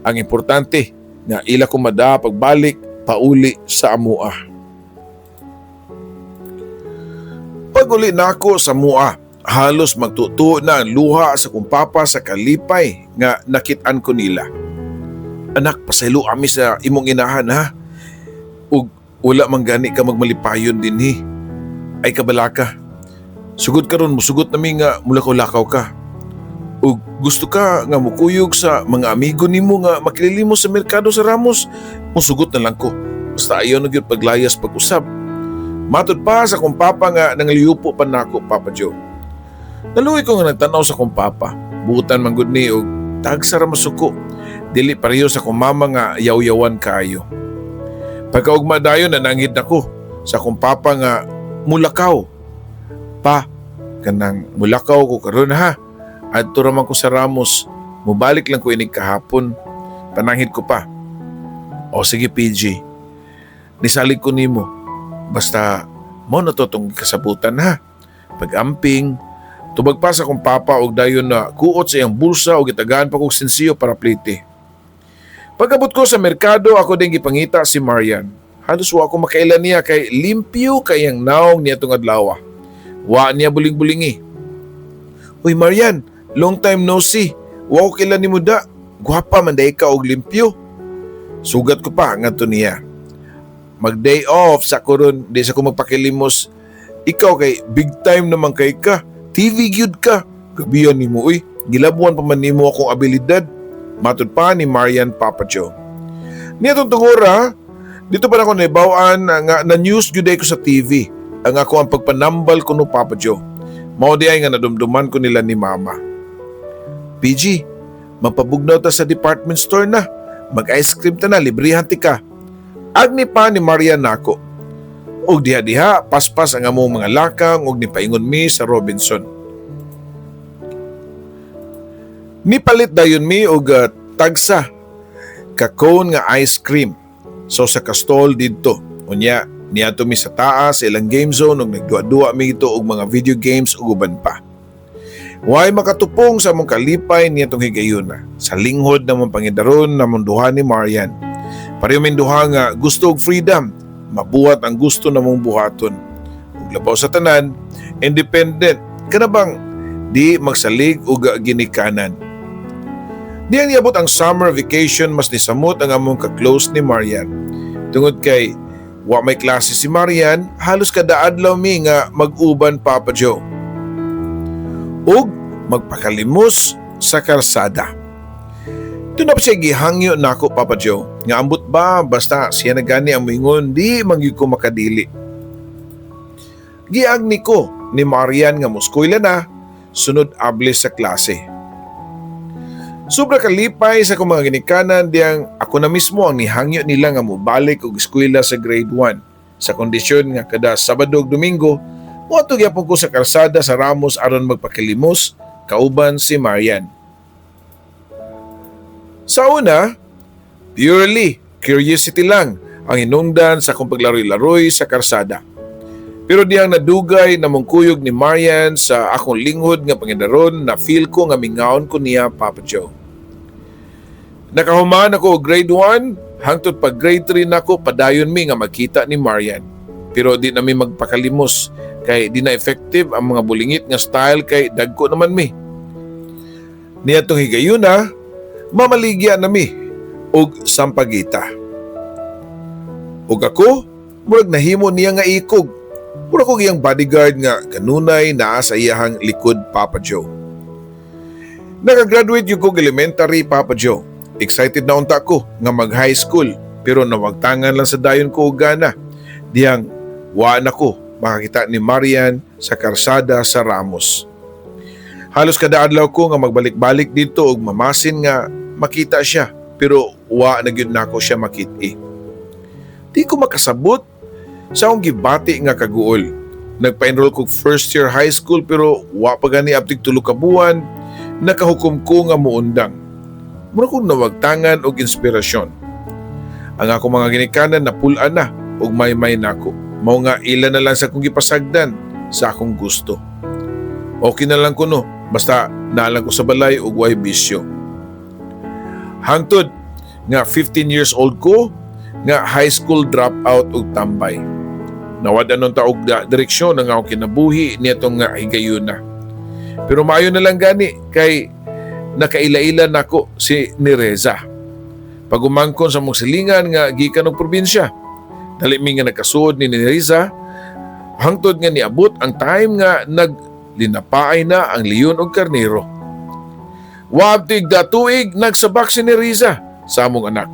Ang importante na ila ko mada pagbalik pauli sa amoa. uli na ako sa mua. Halos magtutuo na ang luha sa kong papa sa kalipay nga nakitaan ko nila. Anak, pasaylo ami sa imong inahan ha. Ug wala man gani ka magmalipayon din hi. Ay kabalaka. Sugod karon musugot nami nga mulakaw-lakaw ka. Ug gusto ka nga mukuyog sa mga amigo nimo nga makilili mo sa merkado sa Ramos, musugot na lang ko. Basta ayaw na gyud paglayas pag-usab. Matod pa sa kong papa nga nangliyupo pa nako, Papa Joe. Naluwi ko nga nagtanaw sa kong papa. Buutan man gud ni og tagsara masuko. Dili pareho sa kong mama nga yaw-yawan kaayo. Pagkaugma dayon nanangid nako sa kong papa nga mulakaw. Pa, kanang mulakaw ko karon ha. Adto raman ko sa Ramos. Mubalik lang ko inig kahapon. Panangid ko pa. O sige PG. Nisalig ko nimo. Basta mo na to tong kasabutan ha. Pag-amping, tubag pa sa kong papa og dayon na kuot sa iyang bulsa o gitagaan pa kong sensiyo para plite. Pag-abot ko sa merkado, ako din gipangita si Marian. Halos wa ako makailan niya kay limpyo kayang naong niya tong adlaw. Wa niya buling-bulingi. Uy Marian, long time no see. Wa ko kailan ni mo da. Gwapa man day ka og limpyo. Sugat ko pa ngadto niya. Mag-day off sa koron, di sa ko magpakilimos. Ikaw kay big time naman kay ka. TV gyud ka. Gabihan ni mo, uy. Gilabuan pa man nimo akong abilidad. Matod pa ni Marian, Papa Joe. Niya itong tungura, dito pa na ako naibawaan nga na-news gyud ko sa TV. Ang ako ang pagpanambal ko no, Papa Joe. Mao di ay nga nadumduman ko nila ni Mama. PG, mapabugnaw ta sa department store na. Mag-ice cream ta na, librihan ti ka. Agni pa ni Marian nako. Og diha-diha, paspas ang among mga lakang og nipaingon mi sa Robinson. Nipalit dayon mi og tagsa kakon nga ice cream. So sa kastol didto. Unya, niadto mi sa taas sa ilang game zone og nagduwa-duwa mi ito og mga video games ug uban pa. Way makatupong sa among kalipay niyatong higayuna. Sa linghod namang pangidaron namong duha ni Marian. Pareho min duha nga gusto og freedom, mabuhat ang gusto namong buhaton. Ug labaw sa tanan, independent, kanabang di magsalig og ginikanan. Di ang iabot ang summer vacation mas nisamot ang among ka-close ni Marian. Tungod kay wa may klase si Marian, halos kada adlaw mi nga mag-uban, Papa Joe. Ug magpakalimos sa karsada. Doon na pa siya gihangyo na ako, Papa Joe. Nga ambot ba, basta siya na gani ang mingon, di mangyud ko makadili. Giagni ko ni Marian nga muskwila na, sunod ablis sa klase. Sobra kalipay sa kong mga ginikanan diyang ako na mismo ang nihangyo nila nga mubalik og eskwela sa grade 1. Sa kondisyon nga kada Sabado ug Domingo, muatog yapon ko sa kalsada sa Ramos aron magpakilimos, kauban si Marian. Sa una, purely curiosity lang ang hinungdan sa kong paglaroy-laroy sa karsada. Pero diyang nadugay na mungkuyog ni Marian sa akong linghod nga pangidaron na feel ko nga mingaon ko niya, Papa Joe. Nakahuman ako grade 1, hangtod pag grade 3 nako padayon mi nga makita ni Marian. Pero di na mi magpakalimos kay di na effective ang mga bulingit nga style kay dagko naman mi. Niadtong higayuna, mamaligya na mi og sampagita. Ug ako, murag nahimo niya nga ikog. Murag ko giyang bodyguard nga kanunay naa sa iyahang likod, Papa Joe. Nakagraduate yung kong elementary, Papa Joe. Excited na unta ko nga mag-high school pero nawagtangan lang sa dayon ko og gana. Diyang waan ako makakita ni Marian sa karsada sa Ramos. Halos kada adlaw ko nga magbalik-balik dito og mamasin nga makita siya pero wa na gyud nako siya makit-i. Di ko makasabot sa akong gibati nga kaguol. Nagpa-enroll ko first year high school pero wa pa gani aptig 3 ka buwan, nakahukom ko nga muundang. Mura kong nawagtangan og inspirasyon. Ang ako mga ginikanan na pulaan na og may nako. Mao nga ilan na lang sa akong gipasagdan sa akong gusto. Okay na lang ko no, basta naalang ko sa balay og way bisyo. Hangtod nga 15 years old ko, nga high school dropout og tambay. Nawad anong taog direksyon ng akong kinabuhi nitong nga higayuna. Pero maayo na lang gani kay nakaila-ila nako si Nereza. Pag umangkon sa mong silingan nga gikan og probinsya, dali mi nga nagkasuod ni Nereza, hangtod nga niabot ang time nga naglinapaay na ang leon og karnero. Wabtig da tuig nagsabak si Nereza sa among anak.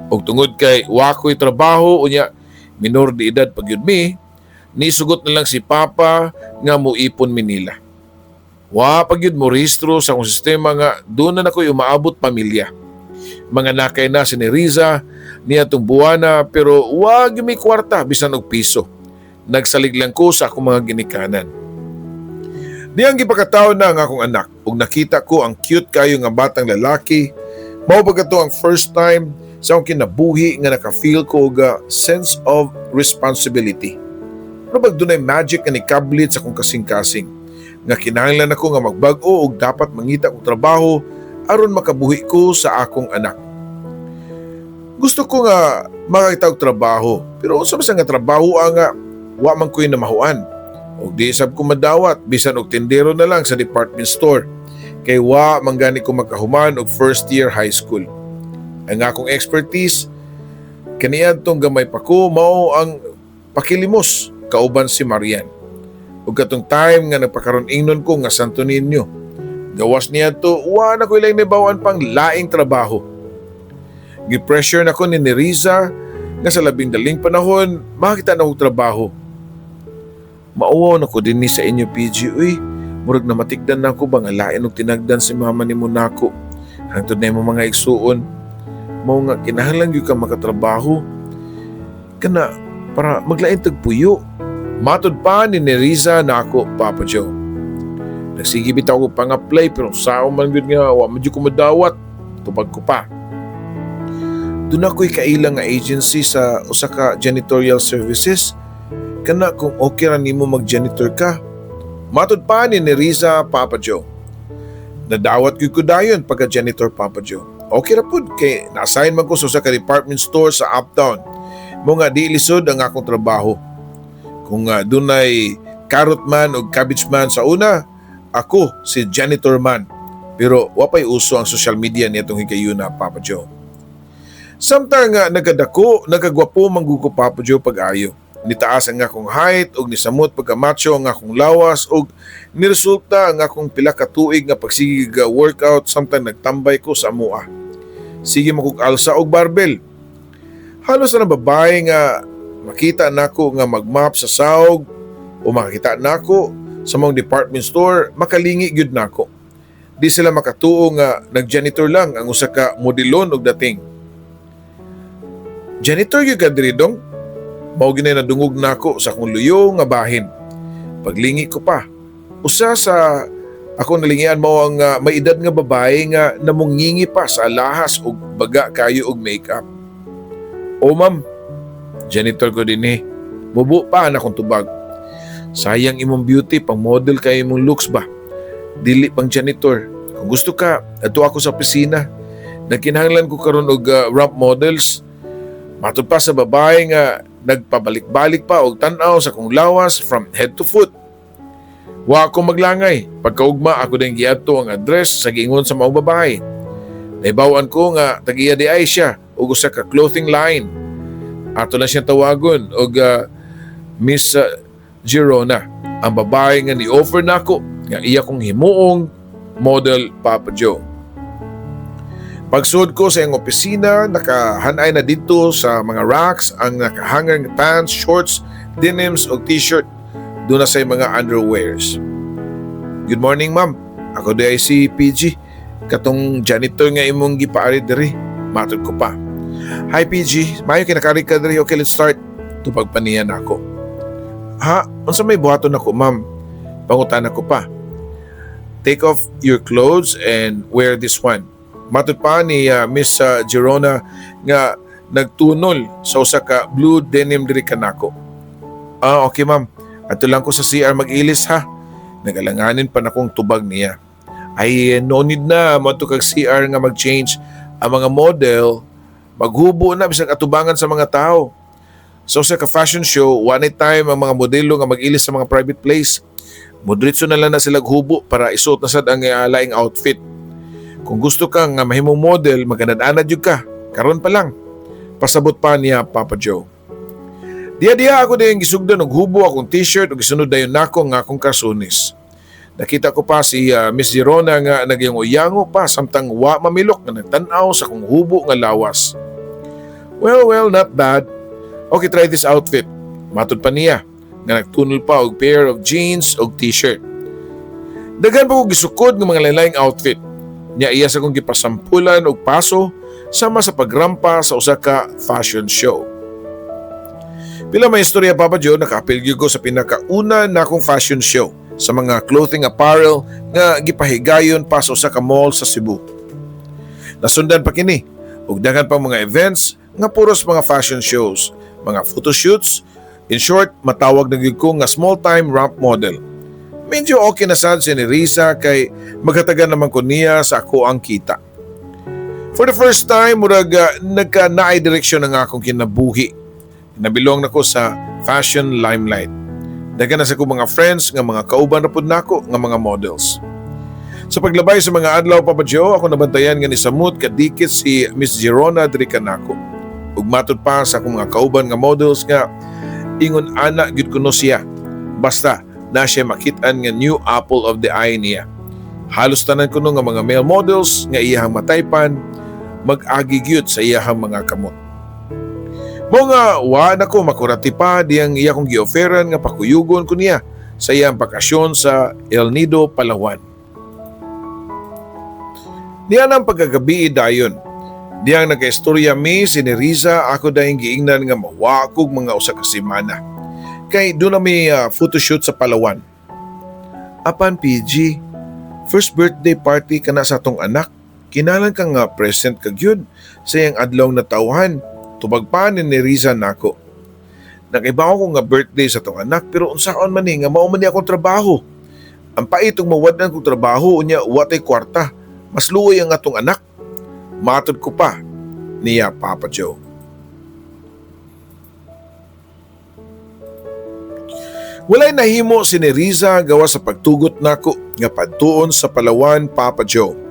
Og tungod kay wakoy trabaho unya minor de edad pagyud mi, nisugot na lang si Papa nga muipon mi nila. Wa pagyud mo rehistro sa akong sistema nga doon na nakoy umaabot pamilya. Mga nakay na si Nereza niya tong buwana pero wag mi kwarta bisan og piso. Nagsalig lang ko sa akong mga ginikanan. Diyang gipakataw na ang akong anak ug nakita ko ang cute kayo nga batang lalaki. Mao ba kato ang first time sa akong kinabuhi nga naka-feel ko og sense of responsibility. Pero bag dunay magic nga nikablit sa akong kasing-kasing nga kinahanglan ako nga magbag-o og dapat mangita og trabaho aron makabuhi ko sa akong anak. Gusto ko nga makakita og trabaho pero unsa man nga trabaho nga wa man ko'y namahuan. Og di sab ko madawat bisan og tindero na lang sa department store kay wa man gani ko makahuman og first year high school. Ang akong expertise kaniadtong gamay pa ko mao ang pakilimos kauban si Marian. Ug katong time nga nagpakaron ingnon ko nga Santo Niño. Gawas niya to, wa na ko ilang nibawan pang laing trabaho. Gi-pressure na ko ni Nereza nga sa labing daling panahon makita na og trabaho. Mauwaw na ko din ni sa inyo PG. Uy, murag na matigdan na ko ba nga lain og tinagdan si mama ni mo nako. Hangtod na yung mga igsuon. Mao nga kinahanglan gyud ka makatrabaho kana para maglain tagpuyo. Matud pa ni Nereza na ako, Papa Joe. Nagsige bitaw ko pang-apply pero sao man gyud nga wa man gyud ko madawat. Tubag ko pa. Doon ako'y kailang nga agency sa usa ka janitorial services. Kana kung okay ra nimo mag-janitor ka. Matud pa ni Nereza, Papa Joe. Nadawat gyud ko dayon pagka-janitor, Papa Joe. Okay ra pud kay na-assign man ko sa ka department store sa Uptown. Mo nga di lisod ang akong trabaho. Kung dunay carrot man o cabbage man sa una, ako si janitor man. Pero wapay uso ang social media nitong higayuna, Papa Joe. Samtang nagadako, nagagwapo mangguko, Papa Joe, pag-ayo. Nitaas ang akong height og nisamot pagka-macho ang akong lawas og niresulta ang akong pila ka tuig nga pagsige workout samtang nagtambay ko sa amua. Sige mo kog alsa og barbell. Halos na babae nga makita nako nga magmap sa sahog o makakita nako sa mga department store, makalingi gyud nako. Di sila makatuo nga nag-janitor lang ang usa ka modelon og dating. Janitor gyud ka diri dong? Mao ginay nadungog nako sa akong luyo nga bahin. Paglingi ko pa, usa sa akong nalingian mao ang may edad nga babae nga namungingi pa sa alahas og baga kayo og makeup. O ma'am, janitor ko din eh. Bubo pa na akong tubag. Sayang imong beauty, pang model kayo imong looks ba? Dili pang janitor. Kung gusto ka, ato ako sa opisina. Nagkinahanglan ko karon og ramp models. Matud pa sa babae nga nagpabalik-balik pa og tan-aw sa kong lawas from head to foot. Wa ako maglangay. Pagkaugma ako din giadto ang address sa giingon sa mga babae. Naibawan ko nga tagiya di ay siya og usa ka clothing line. Ato lang siya tawagon og Miss Girona, ang babae nga ni-offer nako nga iya kong himuong model, Papa Joe. Pagsuod ko sa iyang opisina, nakahanay na dito sa mga racks ang nakahanger ng pants, shorts, denims o t-shirt. Doon na sa mga underwears. Good morning, ma'am. Ako di ay si PG. Katong janitor nga imong gipaari diri. Matod ko pa. Hi PG, mayo kinakari ka diri. Okay, let's start. Tupag paniyan ako. Ha? Unsa may buhaton ako, ma'am? Pangutan ako pa. Take off your clothes and wear this one. Matod pa ni Miss Girona nga nagtunol sa usa ka blue denim diri kanako. Okay ma'am. Ato lang ko sa CR mag-ilis ha. Nagalanganin pa na kong tubag niya. Ay no need na mo to kag CR nga mag-change ang mga model. Maghubo na bisag atubangan sa mga tao. So sa ka fashion show, one time ang mga modelo nga mag-ilis sa mga private place. Modritso na lang na sila hubo para isuot na sad ang laing outfit. Kung gusto kang nga mahimong model, maganad-anad yun ka. Karon pa lang. Pasabot pa niya Papa Joe. Diya-diya ako din gisugdan og hubo akong t-shirt ug gisunod dayon nako nga akong karsunis. Nakita ko pa si Miss Girona nga nagyango-yango pa samtang wa mamilok nga nagtan-aw sa akong hubo nga lawas. Well, not bad. Okay, try this outfit. Matod pa niya nga nagtunol pa og pair of jeans og t-shirt. Daghan pa ko gisukod ng mga lain-laing outfit. Nya iya sa kong gipasampulan og paso sama sa pagrampa sa usa ka fashion show. Pila may istorya Papa Joe, nakaapil gyud ko sa pinakauna na akong fashion show sa mga clothing apparel nga gipahigayon pa sa usa ka mall sa Cebu. Nasundan pa kini ug daghan pang mga events nga puros mga fashion shows, mga photoshoots. In short, matawag na gyud ko nga small-time ramp model. Medyo okay na sad si Nerissa kay maghatagan naman ko niya sa ako ang kita. For the first time, murag nagka-naay direksyon ng akong kinabuhi. Nabilong na ko sa fashion limelight. Dagan na sa ko mga friends nga mga kauban na pud nako nga mga models. Sa paglabay sa mga adlaw Papa Joe, ako nabantayan nga ni samut kadikit si Miss Girona diri kanako. Ug matud pa sa akong mga kauban nga models nga ingon ana gyud kuno siya. Basta na siya makitaan nga new apple of the eye niya. Halos tanan kuno nga mga male models nga iyahang mataypan mag-agi gyud sa iyahang mga kamot. Mga wa na ko makurati pa diyang iya kong gi-offeran nga pakuyugon ko niya sa iyang bakasyon sa El Nido, Palawan. Diyan ang pagkagabi dayon. Diyang nagka-istorya mi si Nerissa ako dahil giingnan nga mawakog mga usa ka semana. Kay doon na may photoshoot sa Palawan. Apan PG, first birthday party ka na sa atong anak. Kinalan ka nga present ka gyud sa iyang adlaw na tawhan. Tubag pa ni Nerissa nako. Nakibaw ko nga birthday sa atong anak pero unsaon man ni nga mao man ni akong trabaho. Ang pait ug mawadnan kong trabaho unya watay kwarta. Mas luoy ang atong anak. Matod ko pa niya Papa Joe. Walay nahimo si Nerissa gawa sa pagtugot nako nga padtuon sa Palawan Papa Joe.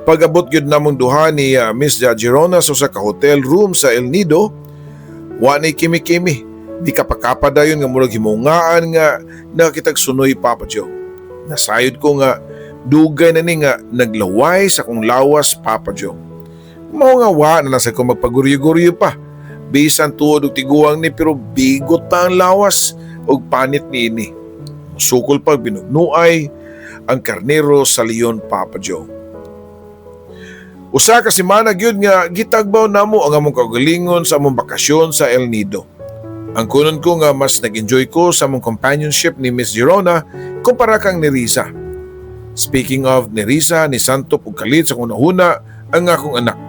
Pag-abot gyud namong duha ni Miss Girona sa usa ka hotel room sa El Nido, wa nay kimi-kimi. Di kapakapa dayon nga murag himungaan nga nakakitag sunoy Papa Joe. Nasayod ko nga dugay na ni nga naglaway sa kong lawas Papa Joe. Mao nga wa na sa ko magpaguryo-guryo pa. Bisan tuod og tiguang ni pero bigot pa ang lawas og panit niini. Sukol pa binugnuay ang karnero sa Leon Papa Joe. Usa ka semana gyud nga gitagbaw namo ang among kaugalingon sa among bakasyon sa El Nido. Ang kunon ko nga mas nag-enjoy ko sa among companionship ni Miss Girona kumpara kang Nerissa. Speaking of Nerissa, ni Santop ug kalit sa kunahuna ang akong anak.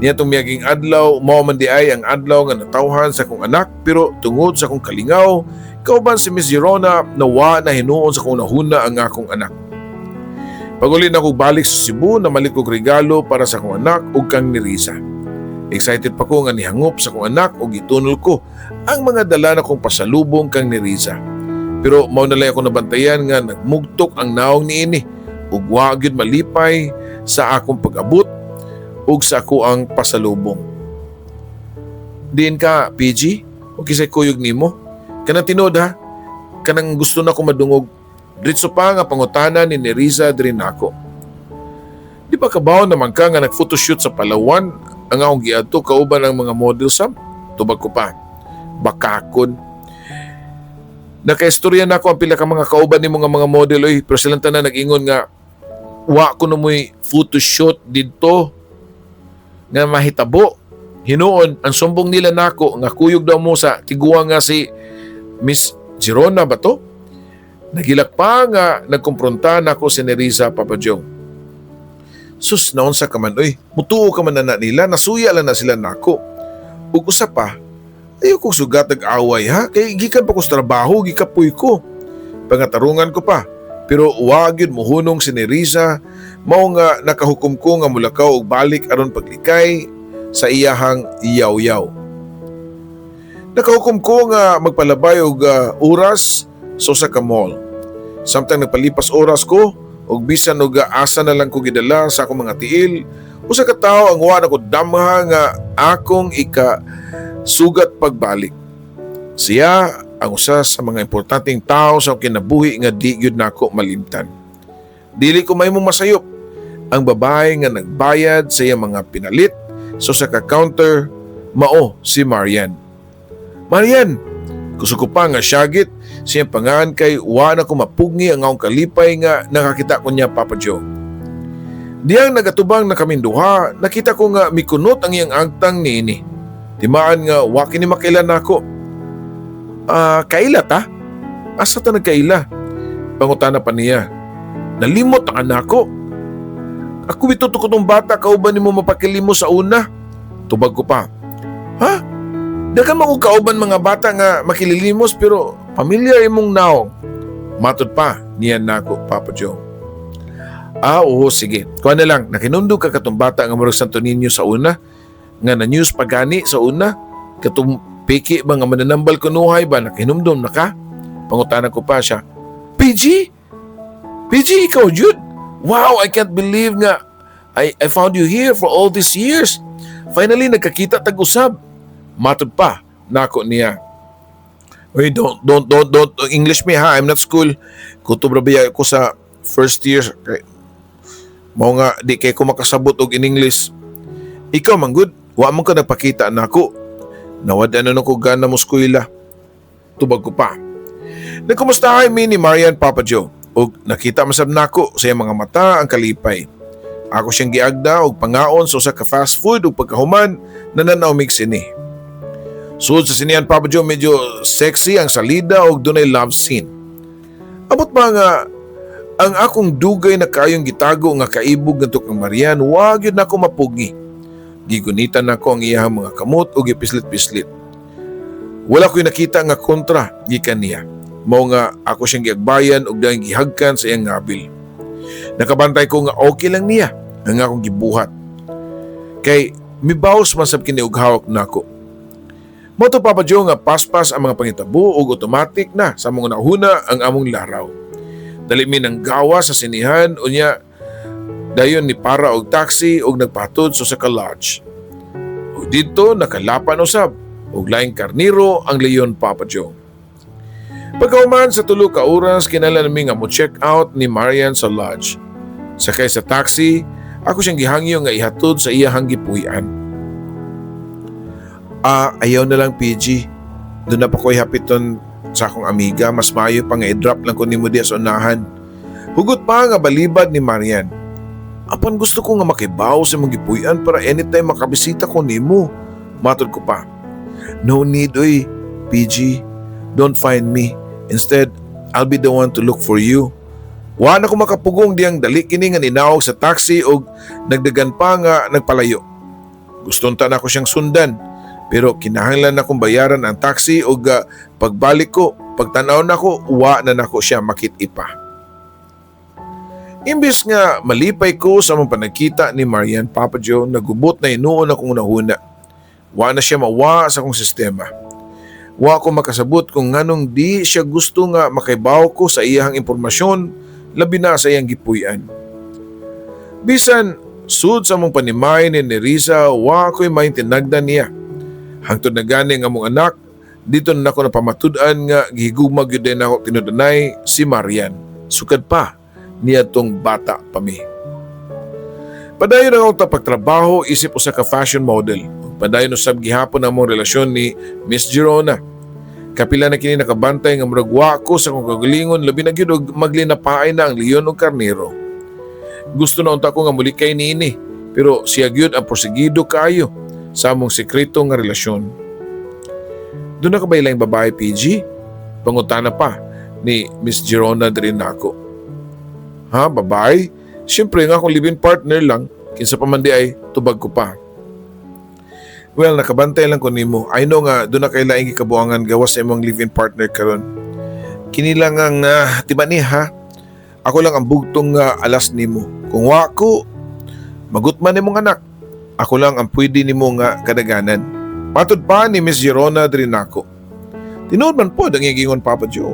Niya itong miyaging adlaw, mao man di ay ang adlaw nga natawhan sa akong anak pero tungod sa akong kalingaw, kauban si Miss Girona nawa na hinuon sa kunahuna ang akong anak. Paguli na ko balik sa Cebu na malit kog regalo para sa akong anak ug kang Nerissa. Excited pa ko nga nihangop sa akong anak ug gitunol ko ang mga dala na kong pasalubong kang Nerissa. Pero mao na lang ako nabantayan nga nagmugtok ang naong niini ug wa gyud malipay sa akong pag-abot ug sa ako ang pasalubong. Diin ka, PG? O kisay kuyog nimo? Kanang tinod ha? Kanang gusto na ko madungog. Diretso pa nga pangutana ni Nerissa diri nako. Di ba kabaw naman ka nga nag-photoshoot sa Palawan ang akong giadto kauban ang mga model sam? Tubag ko pa. Bakakon. Nakaistorya na ako ang pila ka mga kauban ni mga model oy, pero silang tanan nag-ingon nga wa ko na mo'y photoshoot dito nga mahitabo. Hinuon ang sumbong nila nako nga kuyog daw mo sa tiguang nga si Miss Girona ba to? Nagilak pa nga nagkumpronta nako si Nerissa Papa Joe. Sus naon sa kaman oy, mutuo ka man na nila, nasuya lang na sila nako. Ug usa pa, ayaw kong sugat ag-away ha, kay gikan pa ko sa trabaho, gikapoy ko. Pangatarungan ko pa, pero wag yun muhunong si Nerissa, mao nga nakahukom ko nga mulakaw og balik aron paglikay sa iyahang iyaw-yaw. Nakahukom ko nga magpalabay og oras sa usa ka mall. Samtang nagpalipas oras ko og bisan og asa na lang ko gidala sa akong mga tiil, usa ka tawo ang wa nako damha nga akong sugat pagbalik. Siya ang usa sa mga importanteng tao sa akong kinabuhi nga di gyud nako malimtan. Dili ko mahimong masayop ang babae nga nagbayad sa iyang mga pinalit sa usa ka counter, mao si Marian. Marian, gusto ko pa nga syagit siyang pangaan kay wa na ko mapugni ang akong kalipay nga nakakita ko niya, Papa Joe. Diyang nagatubang na kaming duha, nakita ko nga mikunot ang iyang agtang niini. Timaan nga wa kini makailan nako. Kaila ta? Asa ta nagkaila? Pangutana pa niya. Nalimot ang anako. Ako bituto ko tong bata, kauban nimo mapakilimo sa una. Tubag ko pa. Ha? Dagan mo ko kauban mga bata nga makililimos pero pamilya imong naong. Matod pa niyan nako, Papa Joe. Oo, sige. Kuha na lang, nakinundog ka katong bata nga murag Santo Niño sa una, nga na news pagani sa una, katong piki ba nga mananambal kunuhay ba, nakinumdom na ka? Pangutanan ko pa siya, PG? PG, ikaw, Jude? Wow, I can't believe nga I found you here for all these years. Finally, nagkakita tag-usab. Matod pa, nako niya. Wait, don't English me ha, I'm not school. Kutobrabiya ko sa first year. Mao nga, di kay ko makasabot og in English. Ikaw man good, wa mo ka nagpakita nako. Nawad na ko gana mo eskwela. Tubag ko pa. Nagkumustahay mi ni Marian, Papa Joe. Og nakita masab nako sa iyang mga mata ang kalipay. Ako siyang giagda og pangaon sa usa ka fast food ug pagkahuman nananaw mig sini. Sud sa sinihan, Papa Joe, medyo sexy ang salida og dunay love scene. Abot ba nga ang akong dugay na kayong gitago nga kaibog ngadto kang Marian, wa gyud nako mapugni. Gigunitan nako ang iyang mga kamot og gipislit-pislit. Wala ko'y nakita nga kontra gikan niya. Mao nga ako siyang giagbayan og dahil gihagkan sa iyang ngabil. Nakabantay ko nga okay lang niya ang akong gibuhat. Kay mibaws man sab kini og hawak nako. Moto, Papa Joe, nga paspas ang mga pangitabo ug automatic na sa mga nahuna ang among laraw. Dali mi ng gawa sa sinihan unya dayon ni para og taxi ug nagpatod sa ka lodge. Ug didto nakalapan usab og laing karniro ang leyon, Papa Joe. Pagkauman sa tulo ka oras kinahanglan mi nga mo check out ni Marian sa lodge. Sakay sa taxi, ako siyang gihangyo nga ihatod sa iyang gipuy-an. Ayaw na lang, PG. Doon na pa ko'y hapiton sa akong amiga. Mas maayo pa nga i-drop lang ko ni mo diya sa unahan. Hugot pa nga balibad ni Marian. Apan gusto ko nga makibaw sa mga gipuy-an para anytime makabisita ko ni mo. Matod ko pa. No need, oy, PG. Don't find me. Instead, I'll be the one to look for you. Wa na ko makapugong diyang dali kini nga ninawag sa taxi o nagdagan pa nga nagpalayo. Guston ta na ko siyang sundan. Pero kinahanglan akong bayaran ang taxi o pagbalik ko, pagtanaw na ko, uwa na nako siya makit-ipa. Imbis nga malipay ko sa mga panagkita ni Marian, Papa Joe, nagubot na inuon akong nahuna. Wa na siya mawa sa akong sistema. Wa ko makasabot kung nganong di siya gusto nga makaibaw ko sa iyang impormasyon, labi na sa iyang gipuy-an. Bisan, sud sa mong panimay ni Nerissa, wa ko'y maintinagdan niya. Hangtod na gani nga mong anak, dito na ako napamatud-an nga gihigugmag yun din ako tinudanay si Marian. Sukad pa niya tong bata pa mi. Padayon na ako pagtrabaho isip usa ka fashion model. Padayon usab gihapon ang mong relasyon ni Miss Girona. Kapila na kini nakabantay nga muragwa ko sa kong kagalingon, labi na gyud og maglinapaay na ang leon o karnero. Gusto na unta ko nga mulikay niini, pero siya gyud ang porsigido kayo sa among sekreto nga relasyon. Doon na ka ba ilang babae, PG? Pangutana pa ni Miss Girona din ako. Ha, babae? Siyempre nga akong live-in partner lang, kinsa pa man di ay tubag ko pa. Well, nakabantay lang ko nimo. I know nga doon na kay laing gikabuangan gawas sa imong live-in partner karon. Kini lang ang tiba ni ha. Ako lang ang bugtong alas nimo. Kung wa ko, magutman nimong anak. Ako lang ang pwede nimo nga kadaganan. Matod pa ni Miss Girona diri nako. Tinuod man po ang gingon Papa Joe.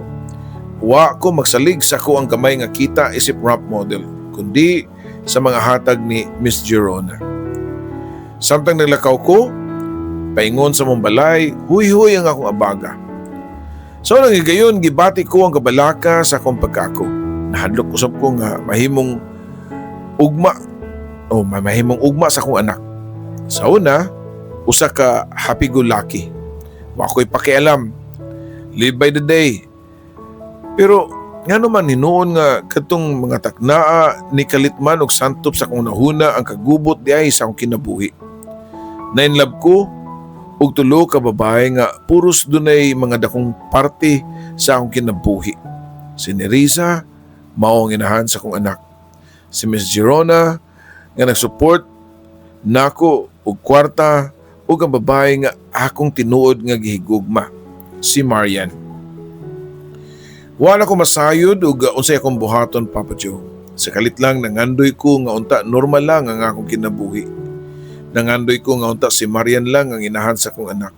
Wa ko magsalig sa ko ang gamay nga kita isip rap model, kundi sa mga hatag ni Miss Girona. Samtang naglakaw ko, paingon sa mong balay, huy-huy ang akong abaga. So nang gayon, gibati ko ang kabalaka sa akong pagkako. Nahadlok usab ko nga mahimong ugma sa akong anak. Sa una, usa ka happy go lucky. Wa ko'y pakialam. Live by the day. Pero nga naman hinuon nga katong mga taknaa ni kalitman og santop sa akong nahuna ang kagubot diay sa akong kinabuhi. Nainlove ko og tulo ka babae nga puros dunay mga dakong parte sa akong kinabuhi. Si Nerissa, mao ang inahan sa akong anak. Si Miss Girona nga nagsupport nako og kwarta ug ang babae nga akong tinuod nga gihigugma, si Marian. Wala ko masayod ug unsay akong buhaton, Papa Joe. Sakalit lang nangandoy ko nga unta normal lang ang akong kinabuhi. Nangandoy ko nga unta si Marian lang ang inahan sa akong anak.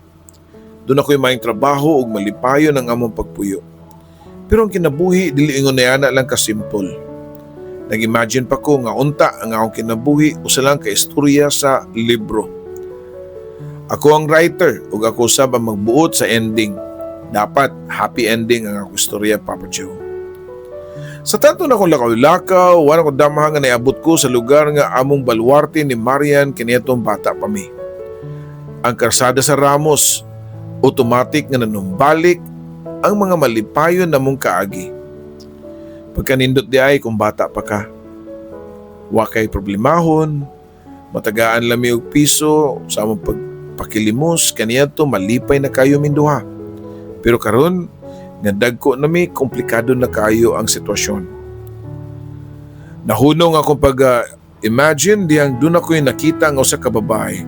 Doon ako'y maing trabaho ug malipayon ang among pagpuyo. Pero ang kinabuhi dili ingon na lang ka simple. Nag-imagine pa ko nga unta ang akong kinabuhi usa lang ka istorya sa libro. Ako ang writer ug ako sab ang magbuot sa ending. Dapat happy ending ang akong istorya, Papa Joe. Sa tanto na akong lakaw-lakaw, wala ko damang nga naabot ko sa lugar nga among balwarte ni Marian kinitong bata pa mi. Ang karsada sa Ramos, automatic nga nanumbalik ang mga malipayon na mong kaagi. Pagkanindot di ay kung bata pa ka. Wakay problemahon, matagaan lami og piso sa among pagpakilimos kaniadto malipay na kayo minduha. Pero karon nga dagko nami komplikado na kayo ang sitwasyon. Nahunong akong pag-imagine diyang doon ako'y nakita nga usa ka babae.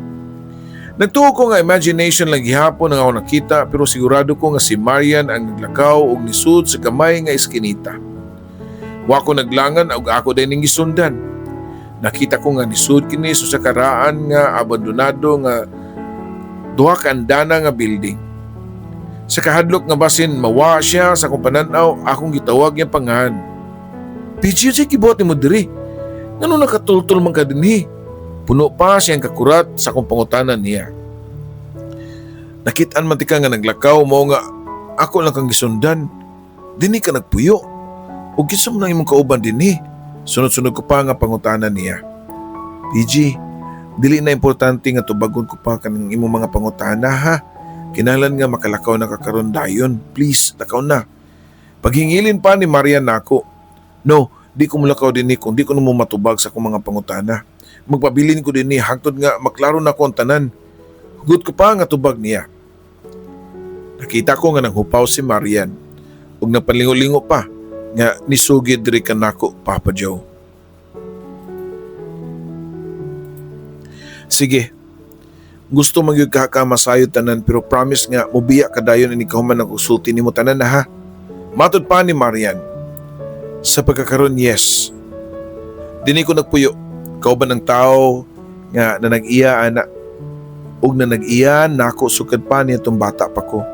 Nagtuo ko nga imagination lang gihapon ang ako nakita pero sigurado ko nga si Marian ang naglakaw og nisud sa gamay nga iskinita. Wa ko naglangan og ako din ning gisundan. Nakita ko nga nisud kini sa karaan nga abandonado nga duha ka andana nga building. Sa kahadlok nga basin mawa siya sa akong pananaw, akong gitawag niyang pangahan. PG, say kibuhat ni mo diri. Ngano nakatultul man ka dinhi? Puno pa siyang kakurat sa akong pangutanan niya. Nakitaan man tika nga naglakaw mo nga ako lang kang gisundan. Dinhi ka nagpuyo. Ug kinsa man ang imong kauban dinhi? Sunod-sunod ko pa nga pangutanan niya. PG, dili na importante nga tubagon ko pa kanang imong mga pangutana ha. Kinahanglan nga makalakaw na kakaron dayon. Please, lakaw na. Paghingilin pa ni Marian nako. No, di ko mulakaw din ni kung di ko na mo matubag sa akong mga pangutana. Magpabilin ko din ni hangtod nga maklaro na ko ang tanan. Hugot ko pa nga tubag niya. Nakita ko nga nanghupaw si Marian. Ug napanlingo-lingo pa nga nisugid diri ka nako, Papa Joe. Sige. Gusto magyud ka masayod tanan pero promise nga mubiya ka dayon ini kahuman ang usulti nimo tanan na ha. Matod pa ni Marian. Sa pagkakaroon, yes. Dini ko nagpuyo. Kauban ng tao nga na nag-iya ana ug na nag-iya nako sukad pa niya tong bata pa ko.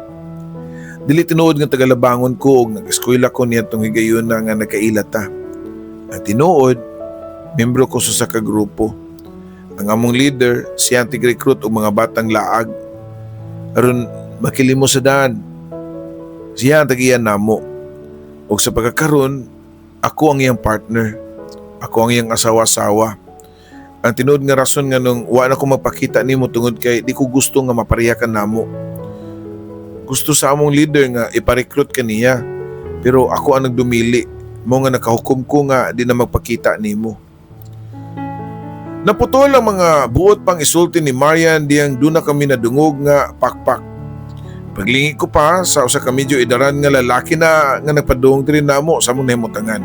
Dili tinuod nga tagalabangon ko ug nag-eskwela ko niya tong higayon na nga nagkailat ta. At tinuod, membro ko sa ka grupo. Ang among leader, siya ang tig-recruit og mga batang laag. Aron makilimo sa daan. Siya ang tag-iyan namo. O sa pagkakaroon, ako ang iyang partner. Ako ang iyang asawa-asawa. Ang tinuod nga rason nga nung wala ko mapakita nimo tungod kay di ko gusto nga mapariyakan namo. Gusto sa among leader nga ipa-recruit kaniya. Pero ako ang nagdumili. Mo nga nakahukom ko nga di na magpakita nimo. Naputol ang mga buot pang isulti ni Marian diyang doon na kami nadungog nga pakpak. Paglingi ko pa sa usa ka medyo idaran nga lalaki na nga nagpadung diri namo sa mong nahimutangan.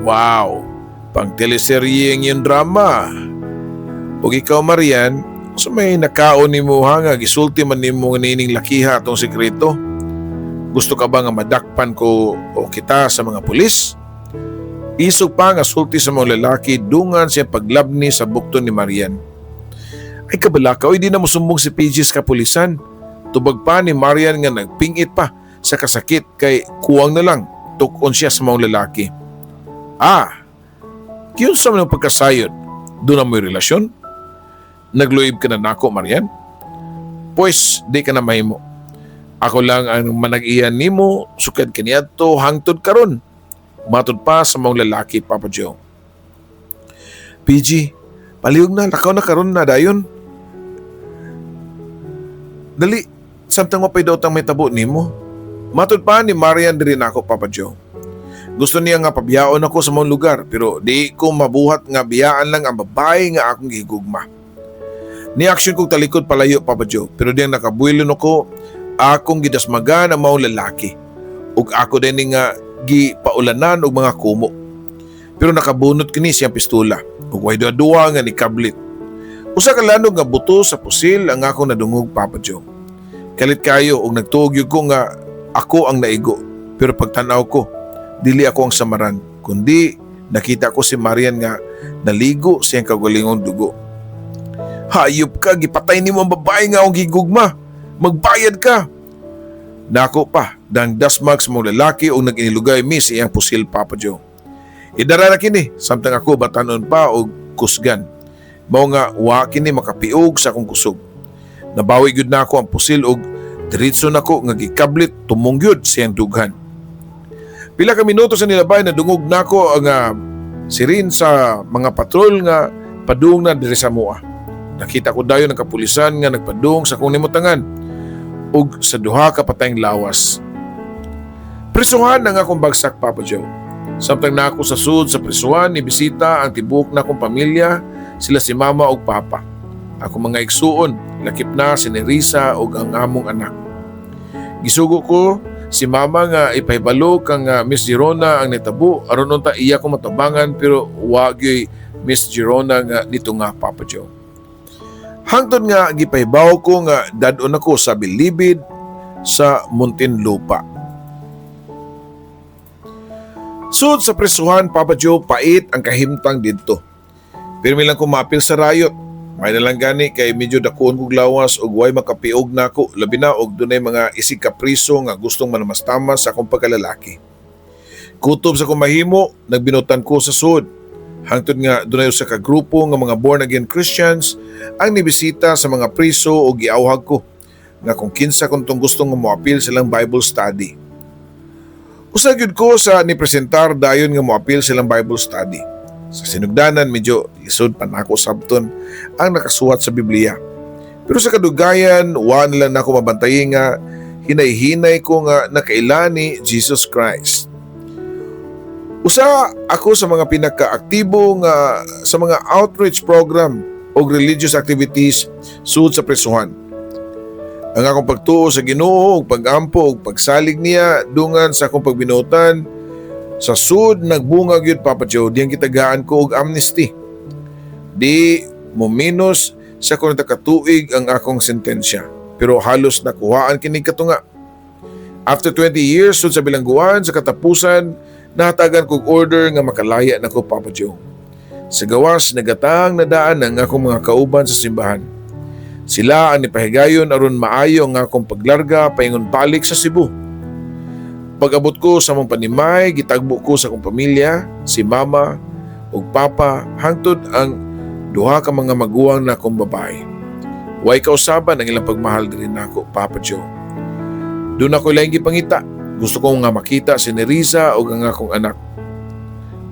Wow! Pang teleserye ang iyong drama. Ug ikaw, Marian, sa may nakaon ni mo nga gisulti man nimo nga nining lakiha atong sekreto. Gusto ka ba nga madakpan ko o kita sa mga pulis? Isog pa nga sulti sa mga lalaki dungan siya paglabni sa bukton ni Marian. Ay kabalakaw, di na musumbong si PG sa kapulisan. Tubag pa ni Marian nga nagpingit pa sa kasakit kay kuwang na lang tukon siya sa mga lalaki. Kiyon sa mga pagkasayod, doon na mo'y relasyon? Nagluib ka na nako, Marian? Pues, di ka na mahimo. Ako lang ang manag-iyan nimo, sukad kaniya to hangtod karon. Matod pa sa mga lalaki, Papa Joe. PG, palihog na, lakaw na karon na dayon. Dali, samtang mapay daw tang may tabo nimo. Matod pa ni Marian diri nako, Papa Joe. Gusto niya nga pabiyaon ako sa mong lugar pero di ko mabuhat nga biyaan lang ang babae nga akong gihigugma. Ni action kong talikod palayo, Papa Joe, pero diyang nakabuilon ako akong gidasmagan ang mga lalaki. Ug ako din nga gipaulanan og mga kumo. Pero nakabunot kini siyang pistola ug way duwa nga ni kablit. Usa ka lanog nga buto sa pusil ang akong nadungog, Papa Joe. Kalit kayo ug nagtuog yun ko nga ako ang naigo, pero pagtanaw ko dili ako ang samaran, kundi nakita ko si Marian nga naligo siyang kagulingong dugo. Hayop ka, gipatay ni mo ang babae nga akong gigugma. Magbayad ka. Nako pa, dang dasmag sa mga lalaki o nag-inilugay mi sa iyang pusil, Papa Joe. Idara na kini, samtang ako batanon pa o kusgan. Mao nga wa kini makapiog sa akong kusog. Nabawi gyud na ako ang pusil og diretso nako nga gikablit tumongyod siyang dughan. Pila ka minuto sa nilabay na dungog nako ang sirin sa mga patrol nga padung na diri sa mua. Nakita ko dayon ang kapulisan nga nagpadung sa akong nimutangan ug sa duha ka patayng lawas. Prisuhan ang akong bagsak, Papa Joe. Samtang na ako sa sud sa prisuhan, ibisita ang tibuok na akong pamilya, sila si Mama ug Papa. Ako mga igsuon, lakip na si Nerissa ug ang among anak. Gisugo ko si Mama nga ipahibalo kang Miss Girona ang nitabo aron unta iya ko matabangan pero wa gyud Miss Girona nga dito nga, Papa Joe. Hangtod nga gipahibaw ko nga dadon ako sa bilibid sa Muntinlupa. Sud sa presuhan, Papa Joe, pait ang kahimtang didto. Pirmi lang ko mapil sa rayot. May nalang gani kay medyo dakuon kog lawas ug way makapiog nako, labi na og dunay mga isig ka priso nga gustong manamastamas sa akong pagkalalaki. Kutob sa akong mahimo, nagbinutan ko sa sud. Hangtod nga dunay usa ka grupo nga mga born again Christians ang nibisita sa mga priso ug giawhag ko nga kung kinsa kung gustong nga moapil silang Bible study. Usa gyud ko sa ni presentar dayon nga moapil silang Bible study. Sa sinugdanan medyo lisod pa nako sabton ang nakasuwat sa Biblia. Pero sa kadugayan, wa nila nako mabantayi nga hinay-hinay ko nga nakaila ni Jesus Christ. Usa ako sa mga pinakaaktibo nga sa mga outreach program o religious activities sud sa presuhan. Ang akong pagtuo sa Ginoo ug pag-ampo ug pagsalig niya dungan sa akong pagbinutan sa sud nagbunga gyud, Papa Joe, diyang gitagaan ko og amnesty. Di mo minus sa kung nakatuig ang akong sentensya, pero halos nakuhaan kining katunga. After 20 years sud sa bilangguan sa katapusan, nahatagan kog order nga makalaya nako, Papa Joe. Sa gawas nagatang nadaan ang akong mga kauban sa simbahan. Sila ang nipahigayon aron maayo ang akong paglarga paingon balik sa Cebu. Pag-abot ko sa mong panimay, gitagbo ko sa akong pamilya, si Mama ug Papa, hangtod ang duha ka mga maguwang na akong babae. Way kausaban ang ilang pagmahal diri nako, Papa Joe. Doon ako lang gipangita. Gusto ko nga makita si Nerissa ug ang akong anak.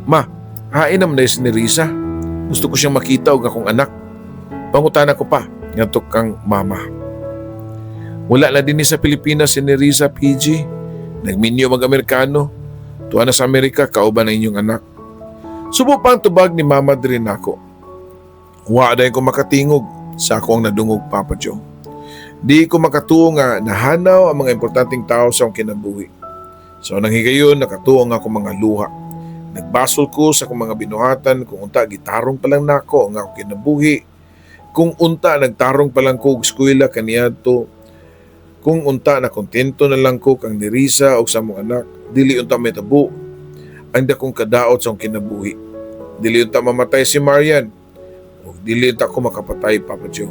Ma, hain naman na si Nerissa. Gusto ko siyang makita ug akong anak. Pangutana ko pa, ngadto kang Mama. Wala na din sa Pilipinas si Nerissa, PG. Nagminyo mag-Amerikano. Tuwa na sa Amerika, kauban na inyong anak. Subo pa ang tubag ni Mama diri nako. Wa dayon ko makatingog sa akong nadungog, Papa Joe. Di ko makatuo nga nahanaw ang mga importanteng tao sa akong kinabuhi. So nang higayon, nakatuo nga akong mga luha. Nagbasol ko sa akong mga binuhatan kung unta gitarong pa lang nako ang akong kinabuhi. Kung unta nagtarong pa lang ko og eskwela kaniadto. Kung unta na kontento na lang ko kang Nerissa o sa mong anak, dili unta may tabo ang dakong kadaot sa akong kinabuhi. Dili unta mamatay si Marian o dili unta ko makapatay, Papa Joe.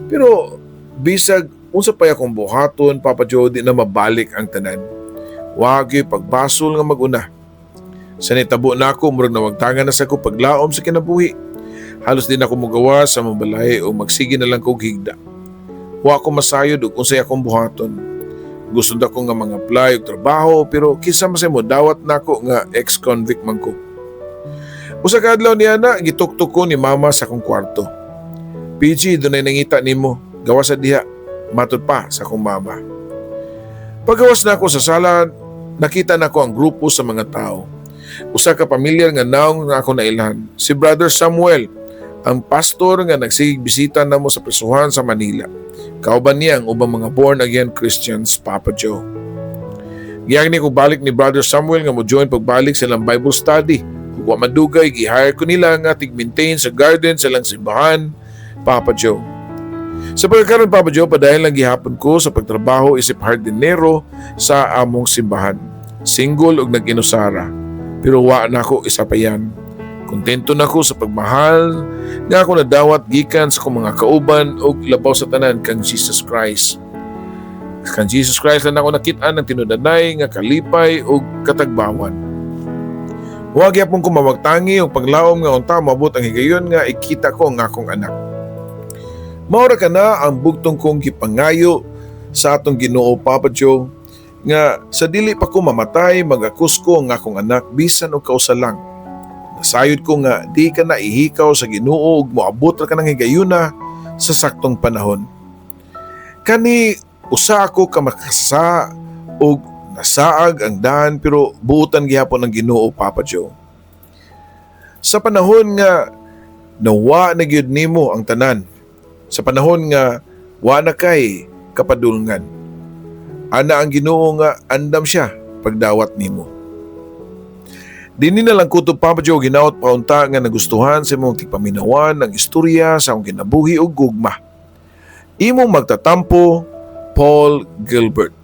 Pero bisag unsa pa akong buhaton, Papa Joe, di na mabalik ang tanan. Wag gyud pagbasol nga maguna. Sa nitabo na ako, murag nawagtangan na sa ko paglaom sa kinabuhi. Halos din ako mugawa sa mabalay o magsige na lang kog higda. Wa ko masayod og unsay akong buhaton. Gusto na ko nga mga apply og trabaho pero kisa masay mo dawat nako nga ex-convict man ko. Usa ka adlaw niya na gituktok ko ni mama sa akong kwarto. PG, dunay nangita nimo. Gawa sa diha. Matud pa sa akong mama. Paggawas na ako sa sala, nakita na ko ang grupo sa mga tao. Usa ka pamilyar nga naong nga ako nailhan, si Brother Samuel, ang pastor nga nagsigig bisita namo sa prisuhan sa Manila. Kauban niya ang ubang mga born-again Christians, Papa Joe. Giyang ni ko balik ni Brother Samuel nga mo join pagbalik silang Bible study. Kung wa madugay, gi-hire ko nila nga tig-maintain sa garden silang simbahan, Papa Joe. Sa pagkakaroon, Papa Joe, padayon lang gihapon ko sa pagtrabaho isip hardinero sa among simbahan. Single og nag-inusara. Pero wa na ako isa pa yan. Kontento na ako sa pagmahal nga ako nadawat gikan sa akong mga kauban o labaw sa tanan kang Jesus Christ. Kang Jesus Christ lang ako nakita ng tinudanay nga kalipay o katagbawan. Huwag yapon ko mamagtangi o paglaom nga unta mabot ang higayon nga ikita ko ang akong anak. Maura ka na ang bugtong kong gipangayo sa atong Ginoo, Papa Joe, nga sa dili pa ko mamatay magakus ko ang akong anak bisan o kausa lang. Nasayod ko nga di ka na ihikaw sa Ginoo ug moabot ka ng higayuna sa saktong panahon. Kani usa ako ka makasa ug nasaag ang daan pero buutan gihapon ng Ginoo, Papa Joe. Sa panahon nga nawa na gyud nimo ang tanan, sa panahon nga wa na kay kapadulngan, ana ang Ginoo nga andam siya pagdawat nimo. Dini na lang kutob, Papa Joe, ginaot paunta nga nagustuhan sa imong tigpaminawan ng istorya sa akong kinabuhi o gugma. Imong magtatampo, Paul Gilbert.